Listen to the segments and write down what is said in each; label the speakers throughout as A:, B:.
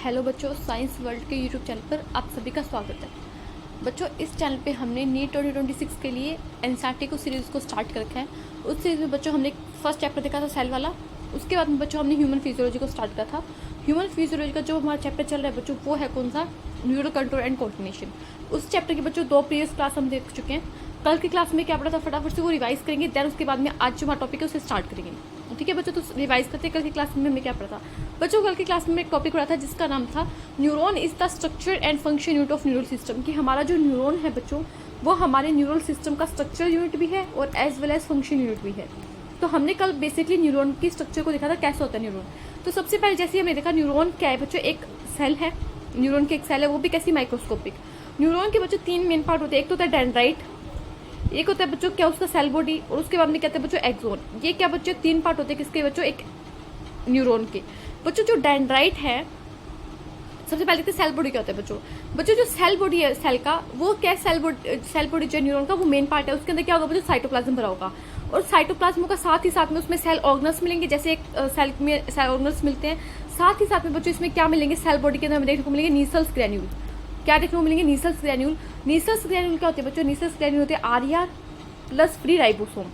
A: Hello बच्चों, science world के YouTube channel पर आप सभी का स्वागत है। बच्चों, इस चैनल पे हमने नीट 2026 के लिए एनसीईआरटी को सीरीज़ को स्टार्ट कर रखा है। उस सीरीज़ में बच्चों हमने फर्स्ट चैप्टर देखा था सेल वाला। उसके बाद में बच्चों हमने ह्यूमन फिजियोलॉजी को स्टार्ट करा था। ह्यूमन फिजियोलॉजी का जो हमारा चैप्टर चल रहा है बच्चों, वो है कौन सा, न्यूरो कंट्रोल एंड कोऑर्डिनेशन। उस चैप्टर के बच्चों 2 प्रीवियस क्लास हम देख चुके हैं। कल की क्लास में क्या पढ़ा था फटाफट से वो रिवाइज करेंगे, देन उसके बाद में आज जो हमारा टॉपिक है उसे स्टार्ट करेंगे। ठीक है बच्चों, तो रिवाइज करते हैं कल की क्लास में हमने क्या पढ़ा था। बच्चों, कल की क्लास में एक टॉपिक पढ़ा था जिसका नाम था neuron is the structure and function unit of neural system. कि हमारा जो न्यूरॉन है बच्चों, वो हमारे न्यूरल सिस्टम का स्ट्रक्चर यूनिट भी है और as well as function unit भी है। तो हमने कल बेसिकली न्यूरॉन की स्ट्रक्चर को देखा था, कैसे होता है न्यूरॉन। तो सबसे पहले जैसे हमने देखा न्यूरॉन क्या है बच्चों, एक सेल है। न्यूरॉन की एक सेल है, वो भी कैसी, माइक्रोस्कोपिक। न्यूरॉन के बच्चों 3 मेन पार्ट होते हैं। एक तो होता है डेंड्राइट, एक होता है बच्चों क्या उसका सेल बॉडी, और उसके बाद में कहते हैं बच्चों एक्सोन। ये क्या बच्चों 3 पार्ट होते हैं किसके बच्चों, एक न्यूरॉन के। बच्चों जो डेंड्राइट है, सबसे पहले देखते हैं सेल बॉडी क्या होता है बच्चों। बच्चों जो सेल बॉडी है सेल का, वो क्या सेल बॉडी जो न्यूरॉन का वो मेन पार्ट है। उसके अंदर क्या होगा बच्चों, साइटोप्लाज्म भरा होगा। और साइटोप्लाज्म का साथ ही साथ में उसमें सेल ऑर्गनल्स मिलेंगे, जैसे एक सेल में सेल ऑर्गनल्स मिलते हैं। साथ ही साथ में बच्चों इसमें क्या मिलेंगे, सेल बॉडी के अंदर हमें देखने को मिलेंगे नीसल्स ग्रैन्यूल। क्या देखने को मिलेंगे, नीसल्स ग्रैन्यूल। नीसल्स ग्रैन्यूल क्या होते हैं बच्चों, नीसल्स ग्रैन्यूल होते हैं आरईआर प्लस फ्री राइबोसोम।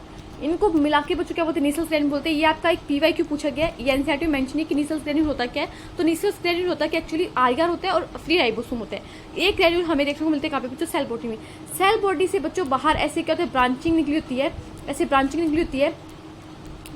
A: इनको मिला के बच्चों क्या बोलते हैं, नीसल्स ग्रैन्यूल बोलते हैं। ये आपका एक पीवाईक्यू पूछा गया है, ये एनसीईआरटी में मेंशन है कि नीसल्स ग्रैन्यूल होता क्या है। तो नीसल्स ग्रैन्यूल होता है कि एक्चुअली आरईआर होता है और फ्री राइबोसोम होता है। एक ग्रैन्यूल हमें देखने को मिलते हैं कहाँ पे बच्चों, सेल बॉडी में। सेल बॉडी से बच्चों बाहर ऐसे क्या होता है, ब्रांचिंग निकली होती है, ऐसे ब्रांचिंग निकली होती है।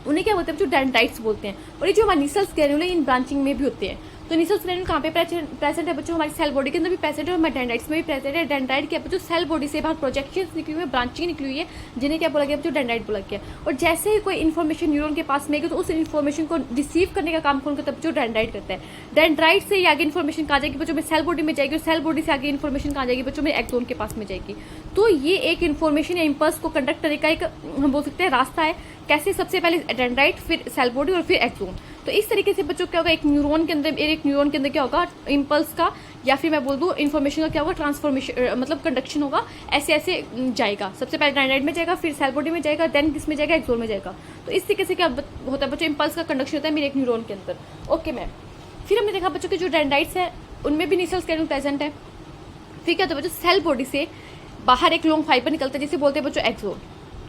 A: उन्हें क्या बोलते हैं बच्चों, डेंड्राइट्स बोलते हैं। और ये जो हमारे नीसल्स ग्रैन्यूल है, इन ब्रांचिंग में भी होते हैं। तो नीसल्स ग्रैन्यूल कहाँ पे प्रेजेंट है बच्चों, हमारी सेल बॉडी के अंदर भी प्रेजेंट है और हमारे डेंड्राइट्स में भी प्रेजेंट है। डेंड्राइट क्या बच्चों, सेल बॉडी से बाहर प्रोजेक्शंस निकली हुई है, ब्रांचिंग निकली हुई है, जिन्हें क्या बोला गया बच्चों, डेंड्राइट बोला गया। और जैसे ही कोई इन्फॉर्मेशन न्यूरॉन के पास में आएगी तो उस इन्फॉर्मेशन को रिसीव करने का काम कौन करता है बच्चों, डेंड्राइट करता है। डेंड्राइट से आगे इन्फॉर्मेशन कहाँ जाएगी बच्चों में, सेल बॉडी में जाएगी। और सेल बॉडी से आगे इन्फॉर्मेशन कहाँ जाएगी बच्चों में, एक्सोन के पास में जाएगी। तो ये एक इन्फॉर्मेशन या इम्पल्स को कंडक्ट करने का एक हम बोल सकते हैं रास्ता है। कैसे, सबसे पहले डेंड्राइट, फिर सेल बॉडी और फिर एक्सोन। तो इस तरीके से बच्चों क्या होगा, एक न्यूरॉन के अंदर क्या होगा, इम्पल्स का या फिर मैं बोल दूं इन्फॉर्मेशन का क्या होगा, ट्रांसफॉर्मेशन मतलब कंडक्शन होगा। ऐसे ऐसे जाएगा, सबसे पहले डेंड्राइट में जाएगा, फिर सेल बॉडी में जाएगा, देन किस में जाएगा, एक्सोन में जाएगा। तो इस तरीके से क्या होता है बच्चों, इम्पल्स का कंडक्शन होता है मेरे एक न्यूरॉन के अंदर। Okay ma'am. फिर हमने देखा बच्चों के जो डेंड्राइट्स है उनमें भी नीसल्स ग्रैन्यूल प्रेजेंट है। फिर क्या होता है बच्चों, सेल बॉडी से बाहर एक लॉन्ग फाइबर निकलता है, जिसे बोलते हैं बच्चों एक्सोन।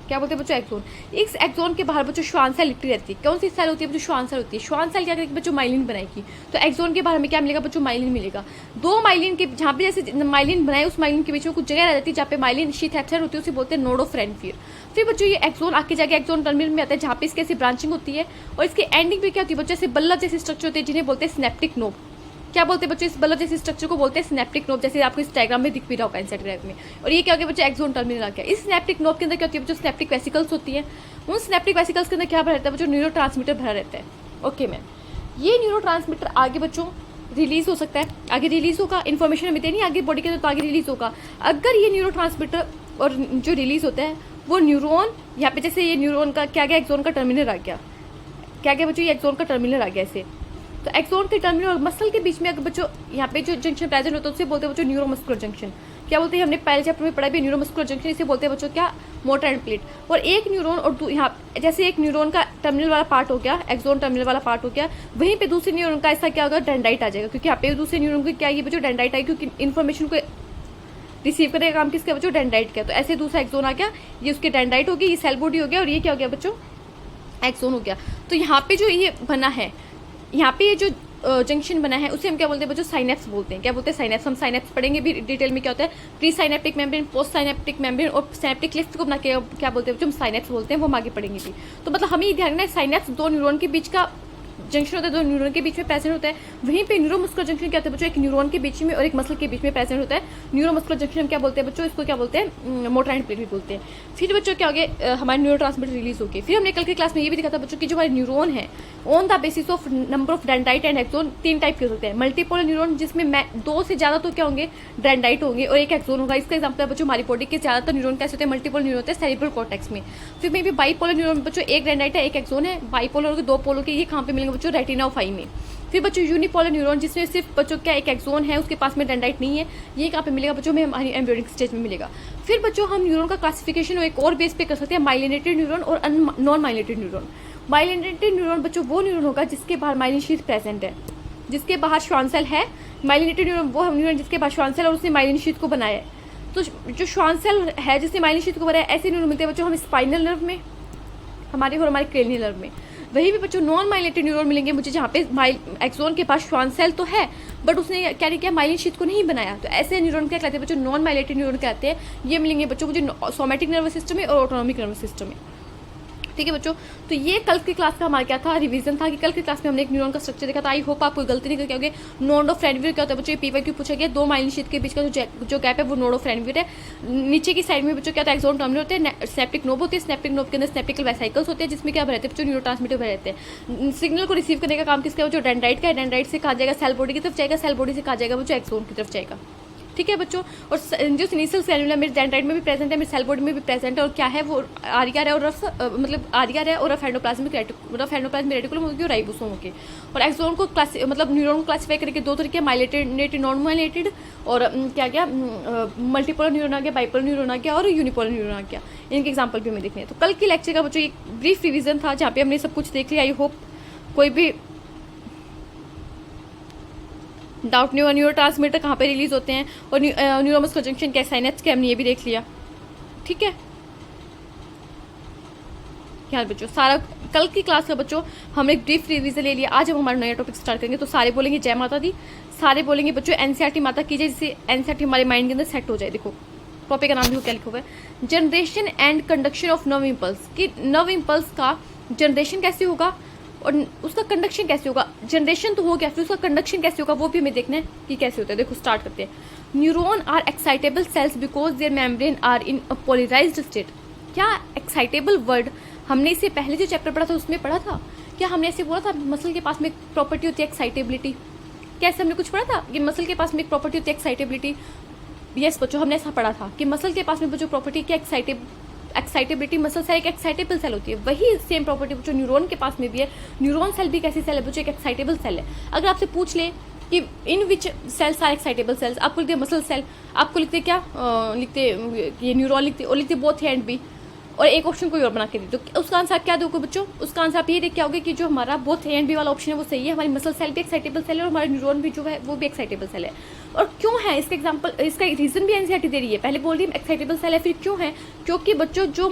A: क्या बोलते हैं बच्चों, एक्सोन। इस एक्सोन के बाहर बच्चों श्वान सेल लिपटी रहती है। कौन सी सेल होती है बच्चों, श्वान सेल होती है। श्वान सेल क्या करेगी बच्चों, माइलिन बनाएगी। तो एक्सोन के बाहर हमें क्या मिलेगा बच्चों, माइलिन मिलेगा। 2 माइलिन के जहाँ पे जैसे माइलिन बनाए, उस माइलिन के बीच में कुछ जगह रह जाती है जहाँ पे माइलिन शीथ एप्सर होती है, उसे बोलते हैं नोड ऑफ रेनफियर। फिर बच्चों ये एक्सोन आके जाके एक्सोन टर्मिनल में आता है, जहाँ पे इसकी ऐसी ब्रांचिंग होती है। और इसकी एंडिंग पे क्या होती है बच्चों, ऐसे बल्लभ जैसे स्ट्रक्चर होते हैं, जिन्हें बोलते हैं सिनेप्टिक नोब। क्या बोलते हैं बच्चों, इस बल्ब जैसे स्ट्रक्चर को बोलते हैं सिनेप्टिक नोब, जैसे आपको इस डायग्राम में दिख भी रहा होगा इंस्टाग्राम में। और ये क्या हो गया बच्चों, एक्सोन टर्मिनल आ गया। इस सिनेप्टिक नोब के अंदर क्या होती है बच्चों, सिनेप्टिक वेसिकल्स होती है। उन सिनेप्टिक वेसिकल्स के अंदर क्या भरा रहता है बच्चों, न्यूरोट्रांसमीटर भरा रहता है। Okay ma'am. ये न्यूरोट्रांसमीटर आगे बच्चों रिलीज हो सकता है, आगे रिलीज होगा, इन्फॉर्मेशन हमें देनी आगे बॉडी के अंदर, तो आगे रिलीज होगा। अगर ये न्यूरोट्रांसमीटर और जो रिलीज होता है वो न्यूरॉन, यहाँ पे जैसे ये न्यूरॉन का क्या गया, एक्सोन का टर्मिनल आ गया। क्या गया बच्चों, ये एक्सोन का टर्मिनल आ गया ऐसे। तो एक्सोन के टर्मिनल और मसल के बीच में अगर बच्चों यहाँ पे जो जंक्शन प्रेजेंट होता है उसे बोलते हैं बच्चों न्यूरोमस्कुलर जंक्शन। क्या बोलते हैं, हमने पहले चैप्टर में पढ़ा भी न्यूरोमस्कुलर जंक्शन, इसे बोलते हैं बच्चों क्या, मोटर एंड प्लेट। और एक न्यूरॉन और यहाँ जैसे एक न्यूरॉन का टर्मिनल वाला पार्ट हो गया, एक्सोन टर्मिनल वाला पार्ट हो गया, वहीं पे दूसरे न्यूरॉन का ऐसा क्या होगा, डेंड्राइट आ जाएगा। क्योंकि यहाँ पे दूसरे न्यूरॉन को क्या, ये बच्चों डेंड्राइट आएगी, क्योंकि इन्फॉर्मेशन को रिसीव करने का काम किसका बच्चों, डेंड्राइट का। तो ऐसे दूसरा एक्सोन आ गया, ये उसके डेंड्राइट हो गया, ये सेल बॉडी हो गया, और ये क्या हो गया बच्चों, एक्सोन हो गया। तो यहाँ पे जो ये बना है, यहाँ पे ये जो जंक्शन बना है उसे हम क्या बोलते हैं बच्चों, साइनेप्स बोलते हैं। क्या बोलते हैं, साइनेप्स। हम साइनेप्स पढ़ेंगे भी डिटेल में, क्या होता है pre synaptic membrane, post synaptic membrane और सिनेप्टिक लिफ्ट को बना के क्या बोलते हैं बच्चों, हम साइनेप्स बोलते हैं। वो हम आगे पढ़ेंगे भी। तो मतलब हमें ये ध्यान रखना है, साइनेप्स 2 न्यूरॉन के बीच का जंक्शन होता है, 2 न्यूरॉन के बीच में प्रेजेंट होता है। वहीं पे न्यूरोमस्कुलर जंक्शन क्या होता है बच्चों, एक न्यूरॉन के बीच में और एक मसल के बीच में प्रेजेंट होता है। न्यूरोमस्कुलर जंक्शन क्या बोलते हैं बच्चों, इसको क्या बोलते हैं, मोटर एंड प्लेट भी बोलते हैं। फिर बच्चों क्या हो गया, हमारे न्यूरोट्रांसमीटर रिलीज हो गए। फिर हमने कल की क्लास में ये भी दिखा था बच्चों की जो हमारे न्यूरॉन है, on the basis of number of dendrite and axon 3 type के होते हैं। मल्टीपोलर न्यूरॉन, जिसमें 2 से ज्यादा तो क्या होंगे, डेंड्राइट होंगे और एक एक्सोन होगा। इसका एग्जांपल है बच्चों हमारी बॉडी के ज्यादातर न्यूरॉन कैसे होते हैं, मल्टीपोलर न्यूरॉन होते हैं सेरेब्रल कॉर्टेक्स में। फिर में भी बाईपोलर न्यूरॉन बच्चों, एक डेंड्राइट है एक एक्सोन है। बाईपोलर के 2 पोलों के, ये कहाँ पे मिलेंगे बच्चों, रेटिना ऑफ आई में। फिर बच्चों यूनिपोलर न्यूरॉन, जिसमें सिर्फ बच्चों क्या एक एक्सोन है, उसके पास में डेंड्राइट नहीं है, ये कहाँ पे मिलेगा बच्चों में, हमारी एम्ब्रियोनिक स्टेज में मिलेगा। फिर बच्चों हम न्यूरॉन का क्लासिफिकेशन एक और बेस पे कर सकते हैं, माइलिनेटेड न्यूरॉन और non myelinated neuron. Myelinated neuron बच्चों वो न्यूरॉन होगा जिसके बाहर माइलिन शीथ प्रेजेंट है। जिसके बाहर श्वान सेल है, माइलिनेटेड न्यूरॉन वो न्यूरॉन जिसके बाहर श्वान सेल और उसने माइलिन शीथ को बनाया है। तो जो श्वान सेल है जिसने माइलिन शीथ को बनाया है, ऐसे न्यूरॉन मिलते हैं बच्चों हम स्पाइनल नर्व में हमारे और हमारे क्रेनियल नर्व में। वही भी बच्चों नॉन माइलिनेटेड न्यूरॉन मिलेंगे मुझे जहाँ पे एक्सोन के पास श्वान सेल तो है बट उसने क्या किया, माइलिन शीथ को नहीं बनाया। तो ऐसे न्यूरॉन क्या कहते हैं बच्चों, नॉन माइलिनेटेड न्यूरॉन कहते हैं। ये मिलेंगे बच्चों मुझे सोमैटिक नर्वस सिस्टम में और ऑटोनॉमिक नर्वस सिस्टम में। ठीक है बच्चों, तो ये कल की क्लास का हमारा क्या था, रिवीजन था कि कल की क्लास में हमने एक न्यूरॉन का स्ट्रक्चर देखा था। आई होप आप कोई गलती नहीं करके होगे। नोड ऑफ फ्रेंडवियर क्या होता है बच्चों, पीवाईक्यू पूछा गया। दो माइलिन शीथ के बीच का जो गैप है वो नोड ऑफ फ्रेंडवियर है। नीचे की साइड में बच्चों क्या होता है, एक्सोन टर्मिनल होते हैं, स्नैप्टिक नोब होते हैं। स्नैप्टिक नोब के अंदर स्नैप्टिकल वेसाइकल्स होते हैं जिसमें क्या रहते हैं बच्चों, न्यूरोट्रांसमीटर रहते हैं। सिग्नल को रिसीव करने का काम किसका है, जो डेंड्राइट का है। डेंड्राइट से कहा जाएगा सेल बॉडी की तरफ जाएगा, सेल बॉडी से कहा जाएगा बच्चों एक्सोन की तरफ जाएगा। ठीक है बच्चों, और जो सिनीसल सेलुला मेरे डेंड्राइट में भी प्रेजेंट है, मेरे सेल बॉडी में भी प्रेजेंट है। और क्या है वो आरियर है और रफ मतलब आरियर है और रफ एंडोप्लाज्मिक रेटिकुलम होगी और राइबोसोम होगी। और एक्सोन को मतलब न्यूरॉन को क्लासीफाई करके दो तरीके, माइलिनेटेड नॉन माइलिनेटेड और क्या क्या मल्टीपोलर न्यूरॉन आ गया, बाइपोलर न्यूरॉन आ गया और यूनिपोलर न्यूरॉन आ गया। इनके एग्जाम्पल भी हमें देखने हैं। तो कल के लेक्चर का बच्चों एक ब्रीफ रिविजन था जहाँ पे हमने सब कुछ देख लिया। आई होप कोई भी डाउट नहीं हुआ। न्यूरोट्रांसमीटर कहाँ पे रिलीज होते हैं और न्यूरोमस्कुलर जंक्शन क्या साइनेप्स के, हमने ये भी देख लिया। ठीक है क्या बच्चों, सारा कल की क्लास का बच्चों हमने एक ब्रीफ रिवीजन ले लिया। आज हम हमारा नया टॉपिक स्टार्ट करेंगे। तो सारे बोलेंगे जय माता दी, सारे बोलेंगे बच्चों एनसीईआरटी माता कीजिए, जिससे एनसीईआरटी हमारे माइंड के अंदर सेट हो जाए। देखो टॉपिक का नाम देखो क्या लिखा हुआ है, generation and conduction of nerve impulse. कि नर्व इम्पल्स का जनरेशन कैसे होगा और उसका कंडक्शन कैसे होगा। जनरेशन तो हो गया, फिर उसका कंडक्शन कैसे होगा वो भी हमें देखना है कि कैसे होता है। देखो स्टार्ट करते हैं। Neuron are excitable cells because their membrane are in a polarised state. क्या एक्साइटेबल वर्ड हमने इससे पहले जो चैप्टर पढ़ा था उसमें पढ़ा था? क्या हमने ऐसे बोला था मसल के पास में एक प्रॉपर्टी होती है एक्साइटेबिलिटी? कैसे हमने कुछ पढ़ा था कि मसल के पास में एक प्रॉपर्टी होती है एक्साइटेबिलिटी? यस बच्चों, हमने ऐसा पढ़ा था कि मसल के पास में बच्चों प्रॉपर्टी क्या, एक्साइटेबिलिटी। मसल सेल एक एक्साइटेबल सेल होती है, वही सेम प्रॉपर्टी बच्चों न्यूरॉन के पास में भी है। न्यूरॉन सेल भी कैसी सेल है बच्चों, एक एक्साइटेबल सेल है। अगर आपसे पूछ ले कि इन विच सेल्स आर एक्साइटेबल सेल्स, आपको लिखते मसल सेल, आपको लिखते क्या लिखते ये न्यूरॉन लिखते और लिखते बोथ हैंड भी, और एक ऑप्शन कोई और बना के दी। तो उसका आंसर आप क्या दोगे बच्चों? उसका आंसर आप ये देख के आओगे कि जो हमारा बोथ ए एंड बी वाला ऑप्शन है वो सही है। हमारी मसल सेल भी एक्साइटेबल सेल है और हमारा न्यूरॉन भी जो है वो भी एक्साइटेबल सेल है। और क्यों है इसका एग्जांपल, इसका रीजन भी एनसीईआरटी दे रही है। पहले बोल रही है एक्साइटेबल सेल है, फिर क्यों है? क्योंकि बच्चों जो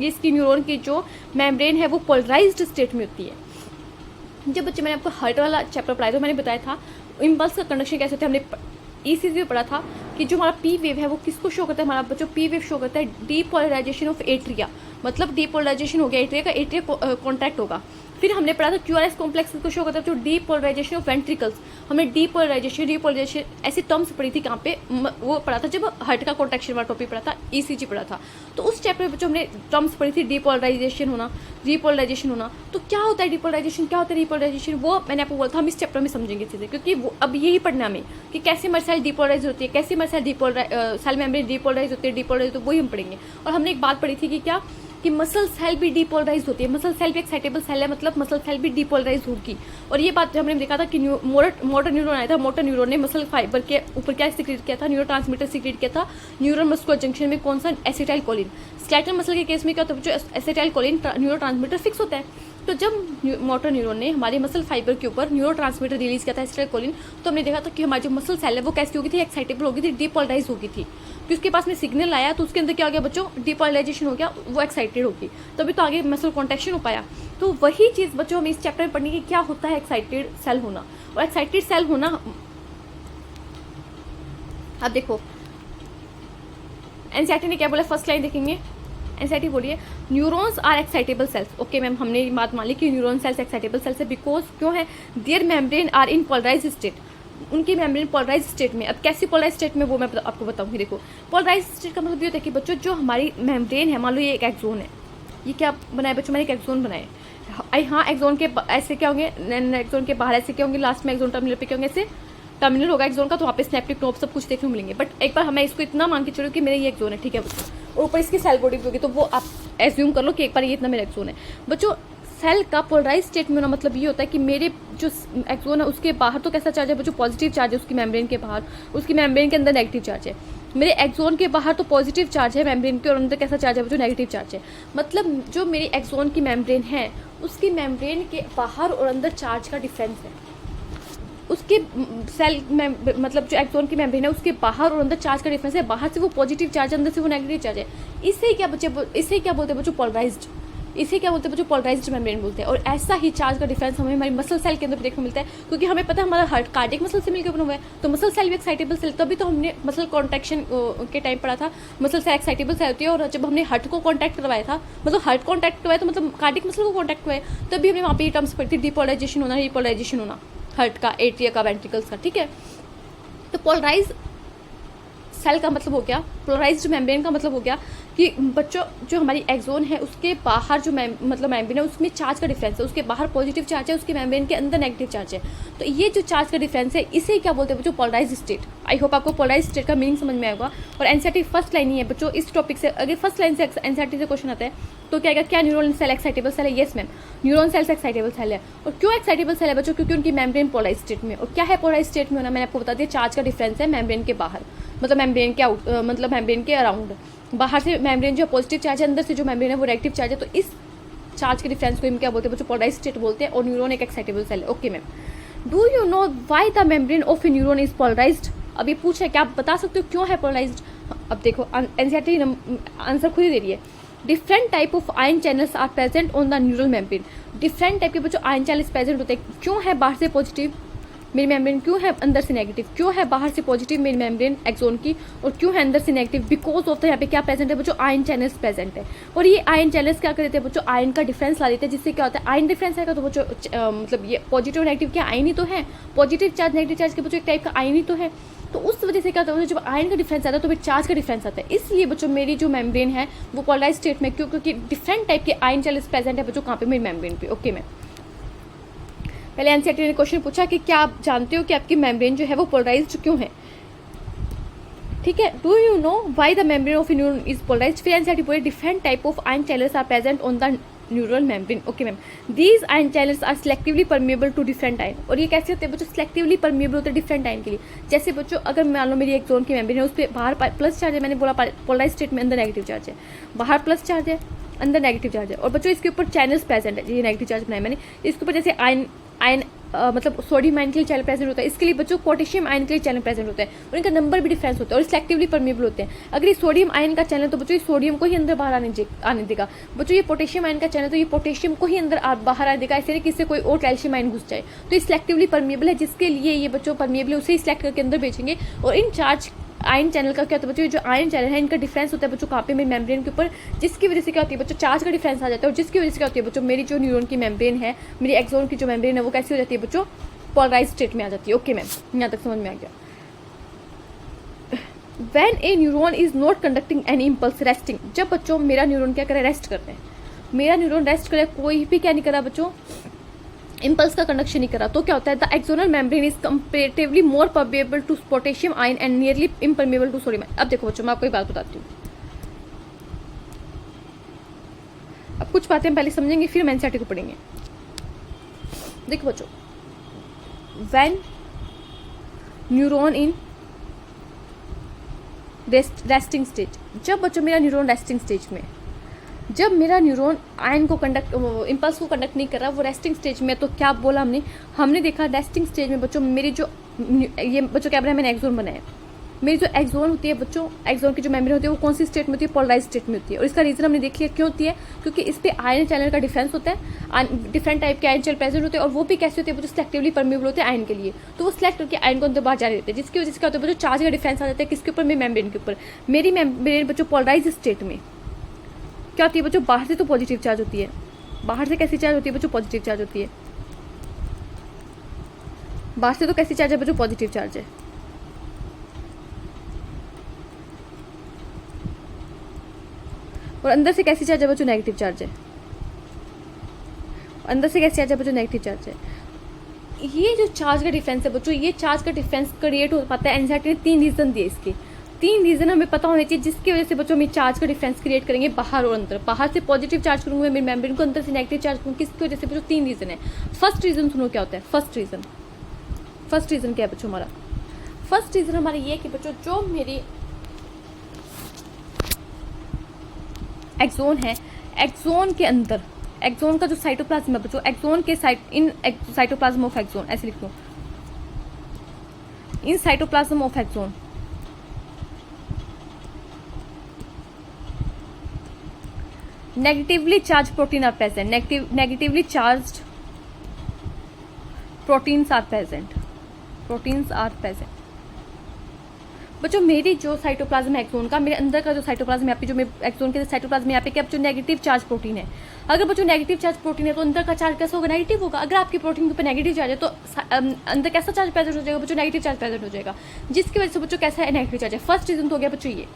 A: इसकी न्यूरॉन की जो मेम्ब्रेन है वो पोलराइज्ड स्टेट में होती है। जब बच्चे मैंने आपको हार्ट वाला चैप्टर पढ़ाया तो मैंने बताया था इम्पल्स का कंडक्शन कैसे होता है। हमने ईसीजी में पढ़ा था कि जो हमारा पी वेव है वो किसको शो करता है, हमारा बच्चों पी वेव शो करता है डीपोलराइजेशन ऑफ एट्रिया। मतलब डीपोलराइजेशन हो गया एट्रिया का, एट्रिया कॉन्ट्रैक्ट होगा। फिर हमने पढ़ा था क्यूआरएस कॉम्प्लेक्स को शो करता है जो डीपोलराइजेशन ऑफ वेंट्रिकल्स। हमने डीपोलराइजेशन ऐसी टर्म्स पढ़ी थी कहाँ पे, वो पढ़ा था जब हार्ट का कॉन्ट्रैक्शन वाला टॉपिक पढ़ा था, ईसीजी पढ़ा था। तो उस चैप्टर में बच्चों हमने टर्म्स पढ़ी थी डीपोलराइजेशन होना, रिपोलराइजेशन होना। तो क्या होता है डीपोलराइजेशन, क्या होता है रिपोलराइजेशन, वो मैंने आपको बोला था हम इस चैप्टर में समझेंगे चीज़ें, क्योंकि वो अब यही पढ़ना हमें कि कैसे हमारी सेल डीपोलराइज होती है, कैसे हमारी सेल मेम्ब्रेन डीपोलराइज होती है, डीपोलराइज तो वही हम पढ़ेंगे। और हमने एक बात पढ़ी थी कि क्या, कि मसल सेल भी डीपोलराइज होती है। मसल सेल भी एक्साइटेबल सेल है, मतलब मसल सेल भी डीपोलराइज होगी। और ये बात हमने देखा था कि मोटर न्यूरॉन आया था, मोटर न्यूरॉन ने मसल फाइबर के ऊपर क्या सिक्रेट किया था, न्यूरोट्रांसमीटर सिक्रेट किया था न्यूरल मस्कुलर जंक्शन में, कौन सा, एसिटाइल कोलिन। स्केलेटल मसल के केस में क्या होता है, जो एसिटाइल कोलिन न्यूरोट्रांसमीटर फिक्स होता है। तो जब मोटर न्यूरॉन ने हमारे मसल फाइबर के ऊपर न्यूरोट्रांसमीटर रिलीज किया था एसिटाइल कोलिन, तो हमने देखा था कि हमारी जो मसल सेल है वो कैसी होगी थी, एक्साइटेबल होगी थी, डीपोलराइज होगी थी। कि उसके पास में सिग्नल आया तो उसके अंदर क्या हो गया बच्चों, डीपोलराइजेशन हो गया, वो एक्साइटेड होगी, तभी तो आगे मसल कॉन्ट्रैक्शन हो पाया। तो वही चीज़ बच्चों हमें इस चैप्टर में पढ़नी है, क्या होता है एक्साइटेड सेल होना। और एक्साइटेड सेल होना, अब देखो एनसीईआरटी ने क्या बोला, फर्स्ट लाइन देखेंगे, एनसीईआरटी बोलिए neurons are excitable cells. Okay ma'am, हमने ये बात मान ली कि न्यूरॉन सेल्स एक्साइटेबल सेल्स है, बिकॉज क्यों है, their membrane are in polarise state. उनकी मेम्ब्रेन पोलराइज स्टेट में। अब कैसी पोलराइज स्टेट में वो मैं आपको बताऊंगी। देखो पोलराइज स्टेट का मतलब ये होता है कि बच्चों जो हमारी मेम्ब्रेन है, मान लो ये एक एक्सोन है, ये क्या बनाए बच्चों, मैंने एक एक्सोन बनाए। हाँ एक्सोन के ऐसे क्या होंगे, एक्सोन के बाहर ऐसे क्या होंगे, लास्ट में एक्सोन टर्मिनल पे क्या होंगे, ऐसे टर्मिनल होगा एक्सोन का, तो वहाँ पे स्नैप्टिक नोब सब कुछ देखने को मिलेंगे। बट एक बार हमें इसको इतना मान के चलो कि मेरा ये एक्सोन है, ठीक है बच्चों, और ऊपर इसकी सेल बॉडी भी होगी, तो वो आप एज्यूम कर लो कि एक बार ये इतना मेरा एक्सोन है। बच्चों सेल का पोलराइज स्टेट में होना मतलब ये होता है कि मेरे जो एक्सोन है उसके बाहर तो कैसा चार्ज है बच्चों, पॉजिटिव चार्ज है उसकी मेम्ब्रेन के बाहर, उसकी मेम्ब्रेन के अंदर नेगेटिव चार्ज है। मेरे एक्सोन के बाहर तो पॉजिटिव चार्ज है मेम्ब्रेन के, और अंदर कैसा चार्ज है बच्चों, नेगेटिव चार्ज है। मतलब जो मेरी एक्सोन की मेम्ब्रेन है उसकी मेम्ब्रेन के बाहर और अंदर चार्ज का डिफरेंस है। उसके सेल में मतलब जो एक्सोन की मेम्ब्रेन है उसके बाहर और अंदर चार्ज का डिफरेंस है, बाहर से वो पॉजिटिव चार्ज है, अंदर से वो नेगेटिव चार्ज है। इसे क्या बोलते हैं बच्चों? पोलराइज्ड। इसे क्या बोलते हैं बच्चों? पोलराइज्ड मेम्ब्रेन बोलते हैं। और ऐसा ही चार्ज का डिफरेंस हमें हमारी मसल सेल के अंदर देखने को मिलता है, क्योंकि हमें पता है हमारा हार्ट कार्डियक मसल से मिलकर बना हुआ है, तो मसल सेल भी एक्साइटेबल सेल, तभी तो हमने मसल कॉन्ट्रैक्शन के टाइम पढ़ा था मसल सेल एक्साइटेबल सेल होती है। और जब हमने हार्ट को कॉन्टैक्ट करवाया था, मतलब हार्ट कॉन्टैक्ट करवाया तो मतलब कार्डियक मसल को कॉन्टैक्ट करवाया, तभी हमने वहाँ पे ये टर्म्स पढ़ी थी, डिपोलराइजेशन होना, रिपोलराइजेशन होना हार्ट का, एट्रिया का, वेंट्रिकल्स का। ठीक है, तो पोलराइज सेल का मतलब हो गया, पोलराइज्ड मेम्ब्रेन का मतलब हो गया कि बच्चों जो हमारी एक्सोन है उसके बाहर जो मतलब मेम्ब्रेन है उसमें चार्ज का डिफरेंस है, उसके बाहर पॉजिटिव चार्ज है, उसके मेम्ब्रेन के अंदर नेगेटिव चार्ज है। तो ये जो चार्ज का डिफरेंस है इसे क्या बोलते हैं बच्चों? Polarised state. आई होप आपको पोलराइज्ड स्टेट का मीनिंग समझ में आएगा। और एनसीईआरटी फर्स्ट लाइन ही है बच्चों इस टॉपिक से, अगर फर्स्ट लाइन से एनसीईआरटी से क्वेश्चन आता है तो क्या आएगा? क्या न्यूरॉन सेल एक्साइटेबल सेल है? Yes ma'am, neuron cells excitable cell है। और क्यों एक्साइटेबल सेल है बच्चों? क्योंकि उनकी मेम्ब्रेन पोलराइज्ड स्टेट में। और क्या है पोलराइज्ड स्टेट में होना? मैंने आपको बता दिया, चार्ज का डिफरेंस है मेम्ब्रेन के बाहर, मतलब मेम्ब्रेन के आउट, मतलब मेम्ब्रेन के अराउंड। बाहर से मेम्ब्रेन जो पॉजिटिव चार्ज है, अंदर से जो मेम्ब्रेन है वो नेगेटिव चार्ज है। तो इस चार्ज के डिफरेंस को हम क्या बोलते हैं बच्चों? पोलराइज्ड स्टेट बोलते हैं। और न्यूरॉन एक एक्साइटेबल सेल है। Okay ma'am, do you know why the membrane of a neuron is polarised? अब ये पूछा है, क्या आप बता सकते हो क्यों है पोलराइज्ड? अब देखो एनसीईआरटी आंसर खुद ही दे रही है। Different type of ion channels are present on the neural membrane. Different type के बच्चों आयन चैनल्स प्रेजेंट होते हैं। क्यों है बाहर से पॉजिटिव मेरी मेम्ब्रेन, क्यों है अंदर से नेगेटिव? क्यों है बाहर से पॉजिटिव मेरी मेम्ब्रेन एक्सोन की और क्यों है अंदर से नेगेटिव? बिकॉज ऑफ द यहाँ पे क्या प्रेजेंट है बच्चों? आयन चैनल्स प्रेजेंट है। और ये आयन चैनल्स क्या कर देते हैं बच्चों? आयन का डिफरेंस ला देते हैं, जिससे क्या होता है? आयन डिफरेंस आएगा तो बच्चों मतलब ये पॉजिटिव और नेगेटिव क्या आयन ही तो है, पॉजिटिव चार्ज नेगेटिव चार्ज के बच्चों एक टाइप का आयन ही तो है। तो उस वजह से क्या होता है? जब आयन का डिफरेंस आता है तो फिर चार्ज का डिफरेंस आता है। इसलिए बच्चों मेरी जो मेम्ब्रेन है वो पोलराइज्ड स्टेट में, क्योंकि डिफरेंट टाइप के आयन चैनल्स प्रेजेंट है बच्चों कहाँ पे? मेरी मेम्ब्रेन पे। ओके मैम, पहले एनसीईआरटी ने क्वेश्चन पूछा कि क्या आप जानते हो कि आपकी मेम्ब्रेन जो है वो पोलराइज्ड क्यों है? ठीक है, do you know why the membrane of neuron is polarised? फिर एनसीईआरटी बोले different type of ion channels are present on the neural membrane. Okay ma'am, these ion channels are selectively permeable to different ion. और ये कैसे होते हैं बच्चों? Selectively permeable होते हैं डिफरेंट आयन के लिए। जैसे बच्चों अगर मान लो मेरी एक्सोन की मेम्ब्रेन है, उस पर बाहर प्लस चार्ज है, मैंने बोला पोलराइज्ड स्टेट में अंदर नेगेटिव चार्ज है, बाहर प्लस चार्ज है, अंदर नेगेटिव चार्ज है। और बच्चों इसके ऊपर चैनल्स प्रेजेंट है, ये नेगेटिव चार्ज बनाए मैंने, इसके ऊपर जैसे आयन मतलब सोडियम आयन के लिए चैनल प्रेजेंट होता है, इसके लिए बच्चों पोटेशियम आयन के लिए चैनल प्रेजेंट होता है, और इनका नंबर भी डिफरेंस होता है और सिलेक्टिवली परमिएबल होते हैं। अगर ये सोडियम आयन का चैनल तो बच्चों ये सोडियम को ही अंदर बाहर आने देगा। बच्चों ये पोटेशियम आयन का चैनल तो ये पोटेशियम को ही अंदर बाहर आने देगा, ऐसे नहीं कि इससे कोई और कैल्शियम आयन घुस जाए। तो ये सिलेक्टिवली परमिएबल है, जिसके लिए ये बच्चों परमिएबल है उसे ही सिलेक्ट करके अंदर भेजेंगे। और इन चार्ज आयन चैनल का क्या होता है बच्चों? जो आयन चैनल है इनका डिफरेंस होता है बच्चों कहाँ पे? मेरी मेम्ब्रेन के ऊपर, जिसकी वजह से क्या होती है बच्चों? चार्ज का डिफरेंस आ जाता है। और जिसकी वजह से क्या होती है बच्चों? मेरी जो न्यूरॉन की मेम्ब्रेन है, मेरी एक्सोन की जो मेम्ब्रेन है वो कैसी हो जाती है बच्चों? पोलराइज्ड स्टेट में आ जाती है। ओके मैम, यहाँ तक समझ में आ गया। When A neuron is not conducting any impulse resting, जब बच्चों मेरा न्यूरॉन क्या करे? रेस्ट करते हैं। मेरा न्यूरॉन रेस्ट करे, कोई भी क्या नहीं करा बच्चों? इम्पल्स का कंडक्शन नहीं करा, तो क्या होता है? The axonal membrane is comparatively more permeable to potassium ion and nearly impermeable to sodium ion. अब देखो बच्चों, मैं आपको एक बात बताती हूँ। अब कुछ बातें हम पहले समझेंगे, फिर हम एनसीईआरटी को पढ़ेंगे। देखो बच्चों, when neuron in resting stage, जब बच्चों मेरा न्यूरॉन रेस्टिंग स्टेज में, जब मेरा न्यूरॉन आयन को इम्पल्स को कंडक्ट नहीं कर रहा, वो रेस्टिंग स्टेज में, तो क्या बोला हमने देखा रेस्टिंग स्टेज में बच्चों मेरी जो ये बच्चों क्या बनाया मैंने? एक्सोन बनाया। मेरी जो एक्सोन होती है बच्चों, एक्सोन की जो मेम्ब्रेन होती है वो कौन सी स्टेट में होती है? पोलराइज्ड स्टेट में होती है। और इसका रीजन हमने देख लिया क्यों होती है, क्योंकि इस पे आयन चैनल का डिफरेंस होता है, डिफरेंट टाइप के आयन चैनल प्रेजेंट होते हैं, और वो भी कैसे होते हैं बच्चों? सिलेक्टिवली परमिएबल होते हैं आयन के लिए। तो वो सिलेक्ट करके आयन को अंदर बाहर जाने देते हैं, जिसकी वजह से क्या होता है बच्चों? चार्ज का डिफरेंस आ जाता है। किसके ऊपर? मेरी मेम्ब्रेन के ऊपर। मेरी मेम्ब्रेन बच्चों पोलराइज्ड स्टेट में क्या होती है बच्चों? बाहर से तो पॉजिटिव चार्ज होती है। बाहर से कैसी चार्ज होती है बच्चों? पॉजिटिव चार्ज होती है। बाहर से तो कैसी चार्ज है बच्चों? पॉजिटिव चार्ज है। और अंदर से कैसी चार्ज है बच्चों? नेगेटिव चार्ज है। अंदर से कैसी चार्ज है बच्चों? नेगेटिव चार्ज है। ये जो चार्ज का डिफरेंस है बच्चों, ये चार्ज का डिफरेंस क्रिएट हो पाता है। एनसीईआरटी ने 3 रीजन दिए इसके, 3 रीजन हमें पता होने चाहिए, जिसकी वजह से बच्चों में चार्ज का डिफरेंस क्रिएट करेंगे बाहर और अंदर। बाहर से पॉजिटिव चार्ज करूंगा मेरी मेम्ब्रेन को, अंदर से नेगेटिव चार्ज करूंगा। किसकी वजह से बच्चों? 3 रीजन है। फर्स्ट रीजन सुनो क्या होता है। फर्स्ट रीजन क्या है बच्चों हमारा? फर्स्ट रीजन हमारा ये है कि बच्चों जो मेरी एक्सोन है, एक्सोन के अंदर, एक्सोन का जो साइटोप्लाज्म है बच्चों, एक्सोन के साइटोप्लाज्म ऑफ एक्सोन, ऐसे लिख लो, in cytoplasm of axon. Negatively charge protein are present, negatively charged proteins are present. बच्चों मेरी जो साइटोप्लाज्म एक्सोन का, मेरे अंदर का जो साइटोप्लाज्म यहाँ पे, जो मेरे एक्सोन के साइटोप्लाज्म यहाँ पे क्या जो नेगेटिव चार्ज प्रोटीन है, अगर बच्चों नेगेटिव चार्ज प्रोटीन है तो अंदर का चार्ज कैसा होगा, नेगेटिव होगा। अगर आपकी प्रोटीन के ऊपर नेगेटिव चार्ज है तो अंदर कैसा चार्ज प्रेजेंट हो जाएगा बच्चों, नेगेटिव चार्ज प्रेजेंट हो जाएगा, जिसकी वजह से बच्चों कैसा है, नेगेटिव चार्ज है। फर्स्ट रीजन तो हो गया बच्चों ये,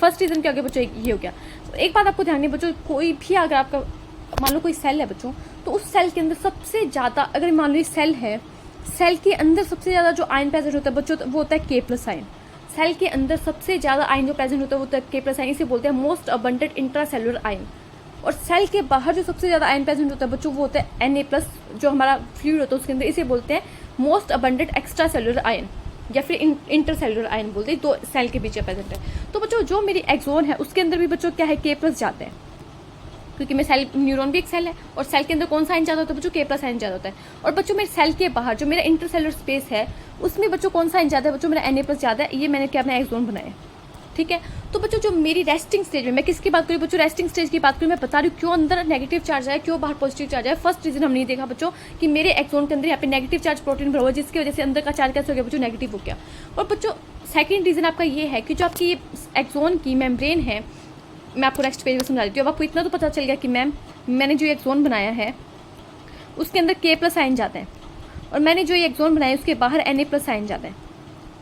A: फर्स्ट रीजन क्या हो गया बच्चों, ये हो गया। तो एक बात आपको ध्यान है बच्चों, कोई भी अगर आपका मान लो कोई सेल है बच्चों, तो उस सेल के अंदर सबसे ज़्यादा, अगर मान लो ये सेल है, सेल के अंदर सबसे ज़्यादा जो आयन प्रेजेंट होता है बच्चों, वो होता है K+ आयन। सेल के अंदर सबसे ज़्यादा आयन जो प्रेजेंट होता है वो होता है K+ आयन, इसे बोलते हैं मोस्ट अबंडेंट इंट्रासेलुलर आयन। और सेल के बाहर जो सबसे ज़्यादा आयन प्रेजेंट होता है बच्चों वो होता है Na+, जो हमारा फ्लूइड होता है उसके अंदर, इसे बोलते हैं most abundant extra cellular ion, या फिर इंटरसेलुलर आयन बोलते हैं, दो सेल के बीच प्रेजेंट है। तो बच्चों जो मेरी एक्सोन है उसके अंदर भी बच्चों क्या है, K+ जाते हैं, क्योंकि मेरे सेल, न्यूरॉन भी एक सेल है, और सेल के अंदर कौन सा आयन ज्यादा होता है बच्चों, K+ आयन ज्यादा होता है। और बच्चों मेरे सेल के बाहर जो मेरा इंटरसेलुलर स्पेस है उसमें बच्चों कौन सा आयन ज्यादा है, बच्चों मेरा Na+ ज्यादा है। ये मैंने क्या अपना एक्सोन बनाया, ठीक है। तो बच्चों जो मेरी रेस्टिंग स्टेज में, मैं किसकी बात करूँ बच्चों, रेस्टिंग स्टेज की बात करूँ, मैं बता रही हूँ क्यों अंदर नेगेटिव चार्ज है, क्यों बाहर पॉजिटिव चार्ज है। फर्स्ट रीजन हमने देखा बच्चों कि मेरे एक्सोन के अंदर यहाँ पे नेगेटिव चार्ज प्रोटीन भरा हुआ है, जिसकी वजह से अंदर का चार्ज कैसे हो गया बच्चों, नेगेटिव हो गया। और बच्चों सेकंड रीजन आपका ये है कि जो आपकी ये एक्सोन की मेम्ब्रेन है, मैं आपको नेक्स्ट पेज में समझा देती हूँ। अब आपको इतना तो पता चल गया कि मैम मैंने जो एक्सोन बनाया है उसके अंदर K+ आयन जाता है, और मैंने जो ये एक्सोन बनाया है उसके बाहर Na+ आयन जाता है,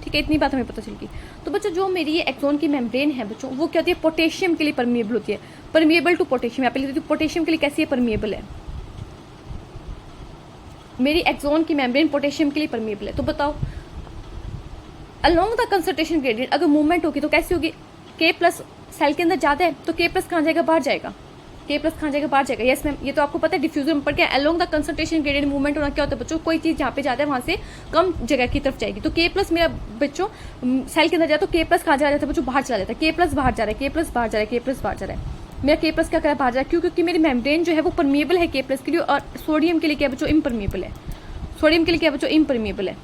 A: ठीक है। इतनी बात हमें पता चल गई। तो बच्चों जो मेरी ये एक्सोन की मेम्ब्रेन है बच्चों, वो क्या होती है, पोटेशियम के लिए परमिएबल होती है, परमिएबल टू पोटेशियम। यहाँ पे लिखती हूँ पोटेशियम के लिए कैसी है, परमिएबल है। मेरी एक्सोन की मेम्ब्रेन पोटेशियम के लिए परमिएबल है। तो बताओ अलोंग द कंसंट्रेशन ग्रेडियंट अगर मूवमेंट होगी तो कैसी होगी, K+ सेल के अंदर ज्यादा है तो K+ कहाँ जाएगा, बाहर जाएगा, K+ कहाँ जाएगा, बाहर जाएगा। यस मैम, ये तो आपको पता है, डिफ्यूजन में पढ़ के along the concentration gradient movement होना क्या होता है बच्चों, कोई चीज जहाँ पे जाता है वहां से कम जगह की तरफ जाएगी। तो K+ मेरा बच्चों सेल के अंदर जाए तो K+ कहाँ जा जाता है बच्चों, बाहर चला जाता है, K+ बाहर जा रहा है, K+ बाहर जा रहा है, K+ बाहर जा रहा है। मेरा K+ क्या कर रहा है, बाहर जा रहा है, क्यों, क्योंकि मेरी मेम्ब्रेन जो है वो परमिएबल है K+ के लिए, और सोडियम के लिए क्या बच्चों, इम्परमिएबल है। सोडियम के लिए क्या बच्चों, इम्परमिएबल है।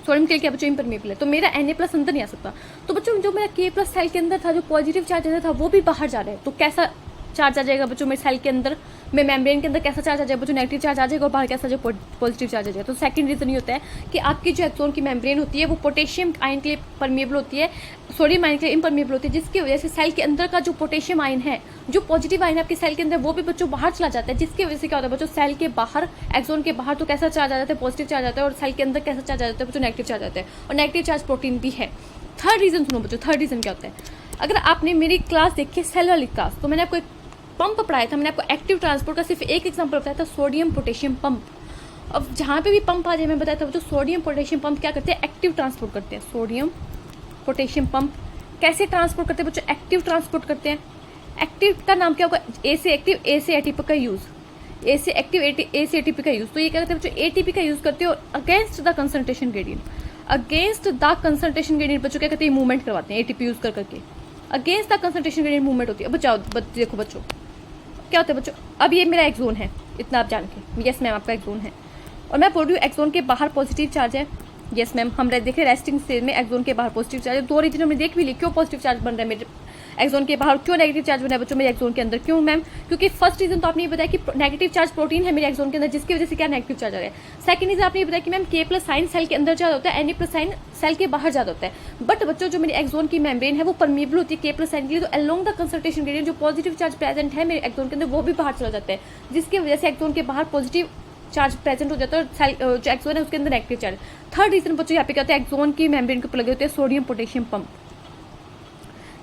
A: सोडियम के लिए क्या बच्चों, इम्परमिएबल है। तो मेरा Na+ अंदर नहीं आ सकता। तो बच्चों जो मेरा K+ सेल के अंदर था, जो पॉजिटिव चार्ज था वो भी बाहर जा रहा है, तो कैसा चार्ज आ जाएगा बच्चों मेरे सेल के अंदर, मेरे मेम्ब्रेन के अंदर कैसा चार्ज आ जाएगा बच्चों, नेगेटिव चार्ज आ जाएगा, और बाहर कैसा जो पॉजिटिव चार्ज आ जाएगा। तो सेकंड रीजन ये होता है कि आपकी जो एक्सोन की मेम्ब्रेन होती है वो पोटेशियम आयन के लिए परमिएबल होती है, सोडियम आयन के लिए इम्परमिएबल होती है, जिसकी वजह से सेल के अंदर का जो पोटेशियम आयन है, जो पॉजिटिव आयन है आपके सेल के अंदर, वो भी बच्चों बाहर चला जाता है, जिसकी वजह से क्या होता है बच्चों, सेल के बाहर, एक्सोन के बाहर तो कैसा चार्ज आ जाता है, पॉजिटिव चार्ज आता है, और सेल के अंदर कैसा चार्ज आ जाता है बच्चों, नेगेटिव चार्ज आता है, और नेगेटिव चार्ज प्रोटीन भी है। थर्ड रीजन सुनो बच्चों, थर्ड रीजन क्या होता है, अगर आपने मेरी क्लास देखी है सेल वाली क्लास, तो मैंने आपको एक पंप पढ़ाया था, मैंने आपको एक्टिव ट्रांसपोर्ट का सिर्फ एक एग्जांपल बताया था, सोडियम पोटेशियम पंप। अब जहाँ पे भी पंप आ जाए मैं बताया था तो सोडियम पोटेशियम पंप क्या करते हैं, एक्टिव ट्रांसपोर्ट करते हैं। सोडियम पोटेशियम पंप कैसे ट्रांसपोर्ट करते हैं बच्चों, एक्टिव ट्रांसपोर्ट करते हैं। एक्टिव का नाम क्या होगा, ए से एक्टिव, ए से एटीपी का यूज, ए से एक्टिव, ए से एटीपी का यूज। तो ये क्या करते हैं बच्चों, एटीपी का यूज करते हैं, और against the concentration gradient, against the concentration gradient बच्चों क्या करते हैं, मूवमेंट करवाते हैं एटीपी यूज करके, against the concentration gradient movement होती है। बचाओ देखो बच्चों क्या होता है बच्चों, अब ये मेरा एक्सोन है, इतना आप जान के, यस मैम आपका एक्सोन है, और मैं बोल रही हूँ एक्सोन के बाहर पॉजिटिव चार्ज है। यस मैम, हम देख रहे हैं रेस्टिंग स्टेज में एक्सोन के बाहर पॉजिटिव चार्ज है। दो रीजन हमने देख भी ली, क्यों पॉजिटिव चार्ज बन रहा है मेरे एक्सोन के बाहर, क्यों नेगेटिव चार्ज बना है बच्चों मेरे एक्सोन के अंदर, क्यों मैम, क्योंकि फर्स्ट रीजन तो आपने ये बताया कि नेगेटिव चार्ज प्रोटीन है मेरे एक्सोन के अंदर, जिसकी वजह से क्या नेगेटिव चार्ज आ रहा है। सेकंड रीजन आपने ये बताया कि मैम K+ आयन सेल के अंदर ज्यादा होता है, Na+ आयन सेल के बाहर ज्यादा होता है। बट बच्चों जो मेरी एक्सोन की मेम्ब्रेन है वो परमिएबल होती है K+ आयन के लिए, तो अलोंग द कंसंट्रेशन ग्रेडियंट जो पॉजिटिव चार्ज प्रेजेंट है मेरे एक्सोन के अंदर वो भी बाहर चला जाता है, जिसकी वजह से एक्सोन के बाहर पॉजिटिव चार्ज प्रेजेंट हो जाता है, और सेल जो एक्सोन है उसके अंदर नेगेटिव चार्ज। थर्ड रीजन बच्चों यहाँ पे क्या होता है, एक्सोन की मेम्ब्रेन के ऊपर लगे होते हैं सोडियम पोटेशियम पंप।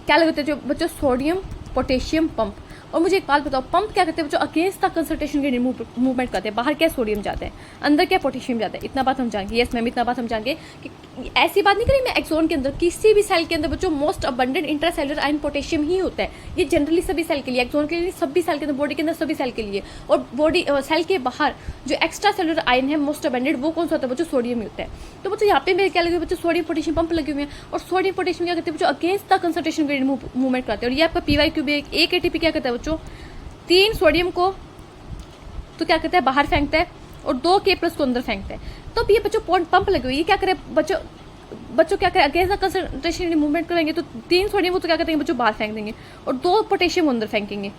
A: क्या लगे होते हैं जो बच्चों, सोडियम पोटेशियम पंप। और मुझे एक बात बताओ, पंप क्या करते हैं बच्चों, against the concentration gradient movement करते हैं, बाहर क्या सोडियम जाता है, अंदर क्या पोटेशियम जाता है। इतना बात हम जानेंगे, यस मैम इतना बात हम जानेंगे कि ऐसी बात नहीं करी मैं एक्सोन के अंदर, किसी भी सेल के अंदर बच्चों most abundant intracellular ion potassium ही होता है। ये जनरली सभी सेल के लिए, एक्सोन के लिए सभी सेल के अंदर, बॉडी के अंदर सभी सेल के लिए, और बॉडी सेल के बाहर जो एक्स्ट्रा सेलुलर आयन है मोस्ट अबंडेंट, वो कौन सा होता है बच्चों, सोडियम ही होता है। तो बच्चों यहाँ पे मेरे क्या लगे बच्चों, सोडियम पोटेशियम पंप लगे हुए हैं, और सोडियम पोटेशियम क्या करते हैं बच्चों, against the concentration gradient movement करते हैं। और ये आपका PyQ भी एक ATP क्या करता है बच्चों, 3 सोडियम को तो क्या करता है, बाहर फेंकता है, और 2 K+ को अंदर फेंकता है। तो अब ये बच्चों पंप लगे हुए, ये क्या करे बच्चों, बच्चों क्या करें, अगेंस्ट द कंसंट्रेशन मूवमेंट करेंगे तो 3 सोडियम वो तो क्या करेंगे बच्चों, बाहर फेंक देंगे और 2 पोटेशियम अंदर फेंकेंगे।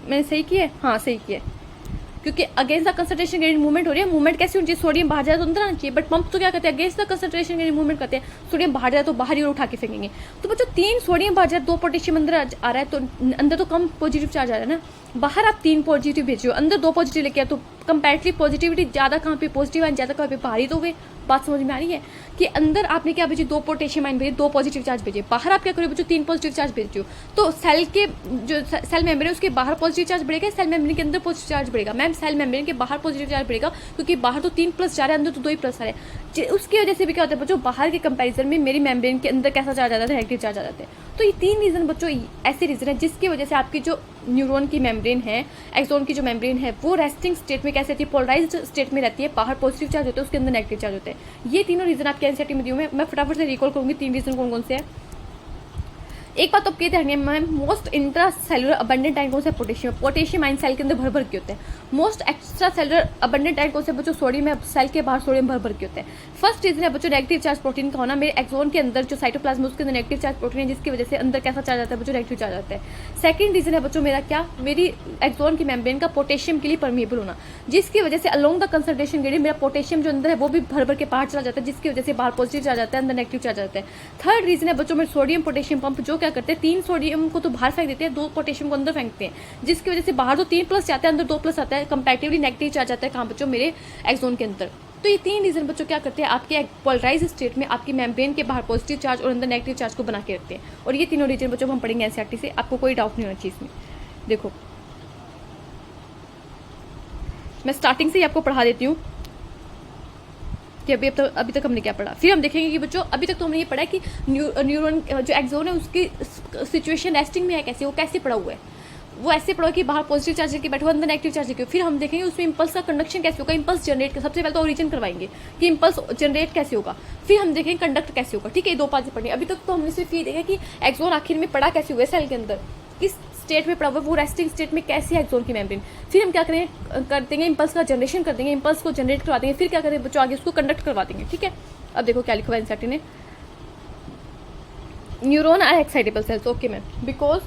A: मैंने सही किया है? हाँ सही किया है, क्योंकि against the concentration gradient movement हो रही है। मूवमेंट कैसी होनी चाहिए, सोडियम बाहर जाए तो अंदर आना चाहिए, बट पंप तो क्या करते हैं, against the concentration gradient movement करते हैं, सोडियम बाहर जाए तो बाहर ही उठा के फेंकेंगे। तो बच्चों 3 सोडियम बाहर जाए, 2 पोटेशियम अंदर आ रहा है, तो अंदर तो कम पॉजिटिव चार्ज आ रहा है ना, बाहर आप 3 पॉजिटिव भेजो, अंदर 2 पॉजिटिव लेके आए, तो कंपैरेटिवली पॉजिटिविटी ज़्यादा कहाँ पे, पॉजिटिव आइन ज़्यादा कहाँ पे, बाहर ही तो हुए। बात समझ में आ रही है कि अंदर आपने क्या भेजी, 2 पोटेशियम आइन भेजे, 2 पॉजिटिव चार्ज भेजे, बाहर आप क्या करोगे बच्चों, 3 पॉजिटिव चार्ज भेजो। तो सेल के जो सेल मेम्ब्रेन उसके बाहर पॉजिटिव चार्ज बढ़ेगा, सेल मेम्ब्रेन के अंदर पॉजिटिव चार्ज बढ़ेगा। मैम सेल मेम्ब्रेन के बाहर पॉजिटिव चार्ज बढ़ेगा क्योंकि बाहर तो 3 प्लस जा रहा है, अंदर तो 2 ही प्लस आ रहा है। उसकी वजह से भी क्या होता है बच्चों, बाहर के कंपैरिजन में मेरी मेम्ब्रेन के अंदर कैसा चार्ज आ जाता है, नेगेटिव चार्ज आ जाता है। तो ये 3 रीजन बच्चों ऐसे रीजन है जिसकी वजह से आपकी जो न्यूरॉन की मेम्ब्रेन है, एक्सोन की जो मेम्ब्रेन है, वो रेस्टिंग स्टेट में कैसे रहती है, पोलराइज्ड स्टेट में रहती है। बाहर पॉजिटिव चार्ज होता है, उसके अंदर नेगेटिव चार्ज होता है। ये तीनों रीजन आपके एनसीईआरटी में दिए हुए हैं। मैं फटाफट से रिकॉल करूंगी 3 रीजन कौन कौन से हैं। एक बात तो आपके ध्यान में, most intra cellular abundant ion कौन सा, पोटेशियम। पोटेशियम आयन सेल के अंदर भर भर के होते हैं। Most extra cellular abundant ion कौन से बच्चों, सोडियम है, सेल के बाहर सोडियम भर भर के होते हैं। फर्स्ट रीजन है बच्चों नेगेटिव चार्ज प्रोटीन का होना। मेरे एक्सोन के अंदर जो साइटोप्लाज्म है उसके अंदर नेगेटिव चार्ज प्रोटीन है, जिसकी वजह से अंदर कैसा चार्ज आता है बच्चों, नेगेटिव चार्ज आता है। सेकंड रीजन है बच्चों मेरा क्या, मेरी एक्सोन की मेम्ब्रेन का पोटेशियम के लिए परमिएबल होना, जिसकी वजह से अलोंग द कंसंट्रेशन ग्रेडियंट मेरा पोटेशियम जो अंदर है वो भी भर भर के बाहर चला जाता है, जिसकी वजह से बाहर पॉजिटिव चार्ज आता है, अंदर नेगेटिव चार्ज आता है। थर्ड रीजन है बच्चों मेरे सोडियम पोटेशियम पंप, जो क्या करते हैं 3 सोडियम को तो बाहर फेंक देते हैं, 2 पोटेशियम को अंदर फेंकते हैं, जिसकी वजह से बाहर तो 3 प्लस जाता है, अंदर 2 प्लस आता है, कंपैरेटिवली नेगेटिव चार्ज आता है कहाँ बच्चों, मेरे एक्सोन के अंदर। तो ये 3 रीजन बच्चों क्या करते हैं, आपके पोलराइज स्टेट में आपकी मेम्ब्रेन के बाहर पॉजिटिव चार्ज और अंदर नेगेटिव चार्ज को बना के रखते हैं। और ये तीनों रीजन बच्चों हम पढ़ेंगे एनसीईआरटी से, आपको कोई डाउट नहीं होना चाहिए इसमें। देखो मैं स्टार्टिंग से ही आपको पढ़ा देती हूँ कि अभी तक हमने क्या पढ़ा, फिर हम देखेंगे कि बच्चों अभी तक तो हमने ये पढ़ा कि न्यूरॉन जो एक्सोन है उसकी सिचुएशन रेस्टिंग में है कैसे, वो कैसे पड़ा हुआ है, वो ऐसे पढ़ो कि बाहर पॉजिटिव चार्ज लेके बैठो, अंदर नेगेटिव चार्ज लेके। फिर हम देखेंगे उसमें इंपल्स का कंडक्शन कैसे होगा, इंपल्स जनरेट का सबसे पहले तो ओरिजिन करवाएंगे कि इंपल्स जनरेट कैसे होगा, फिर हम देखेंगे कंडक्ट कैसे होगा। ठीक है, 2 पार्ट पढ़नी। अभी तक तो हमने सिर्फ ये देखा कि एक्सोन आखिर में पड़ा कैसे हुआ है सेल के अंदर, किस स्टेट में पड़ा हुआ है, वो रेस्टिंग स्टेट में कैसे है एक्सोन की मेम्ब्रेन। फिर हम क्या करेंगे, कर देंगे इंपल्स का जनरेशन कर देंगे, इंपल्स को जनरेट करवा देंगे, फिर क्या करेंगे बच्चों आगे उसको कंडक्ट करवा देंगे। ठीक है, अब देखो क्या लिखा हुआ है एनसीईआरटी ने, neuron are excitable cells. Okay ma'am, because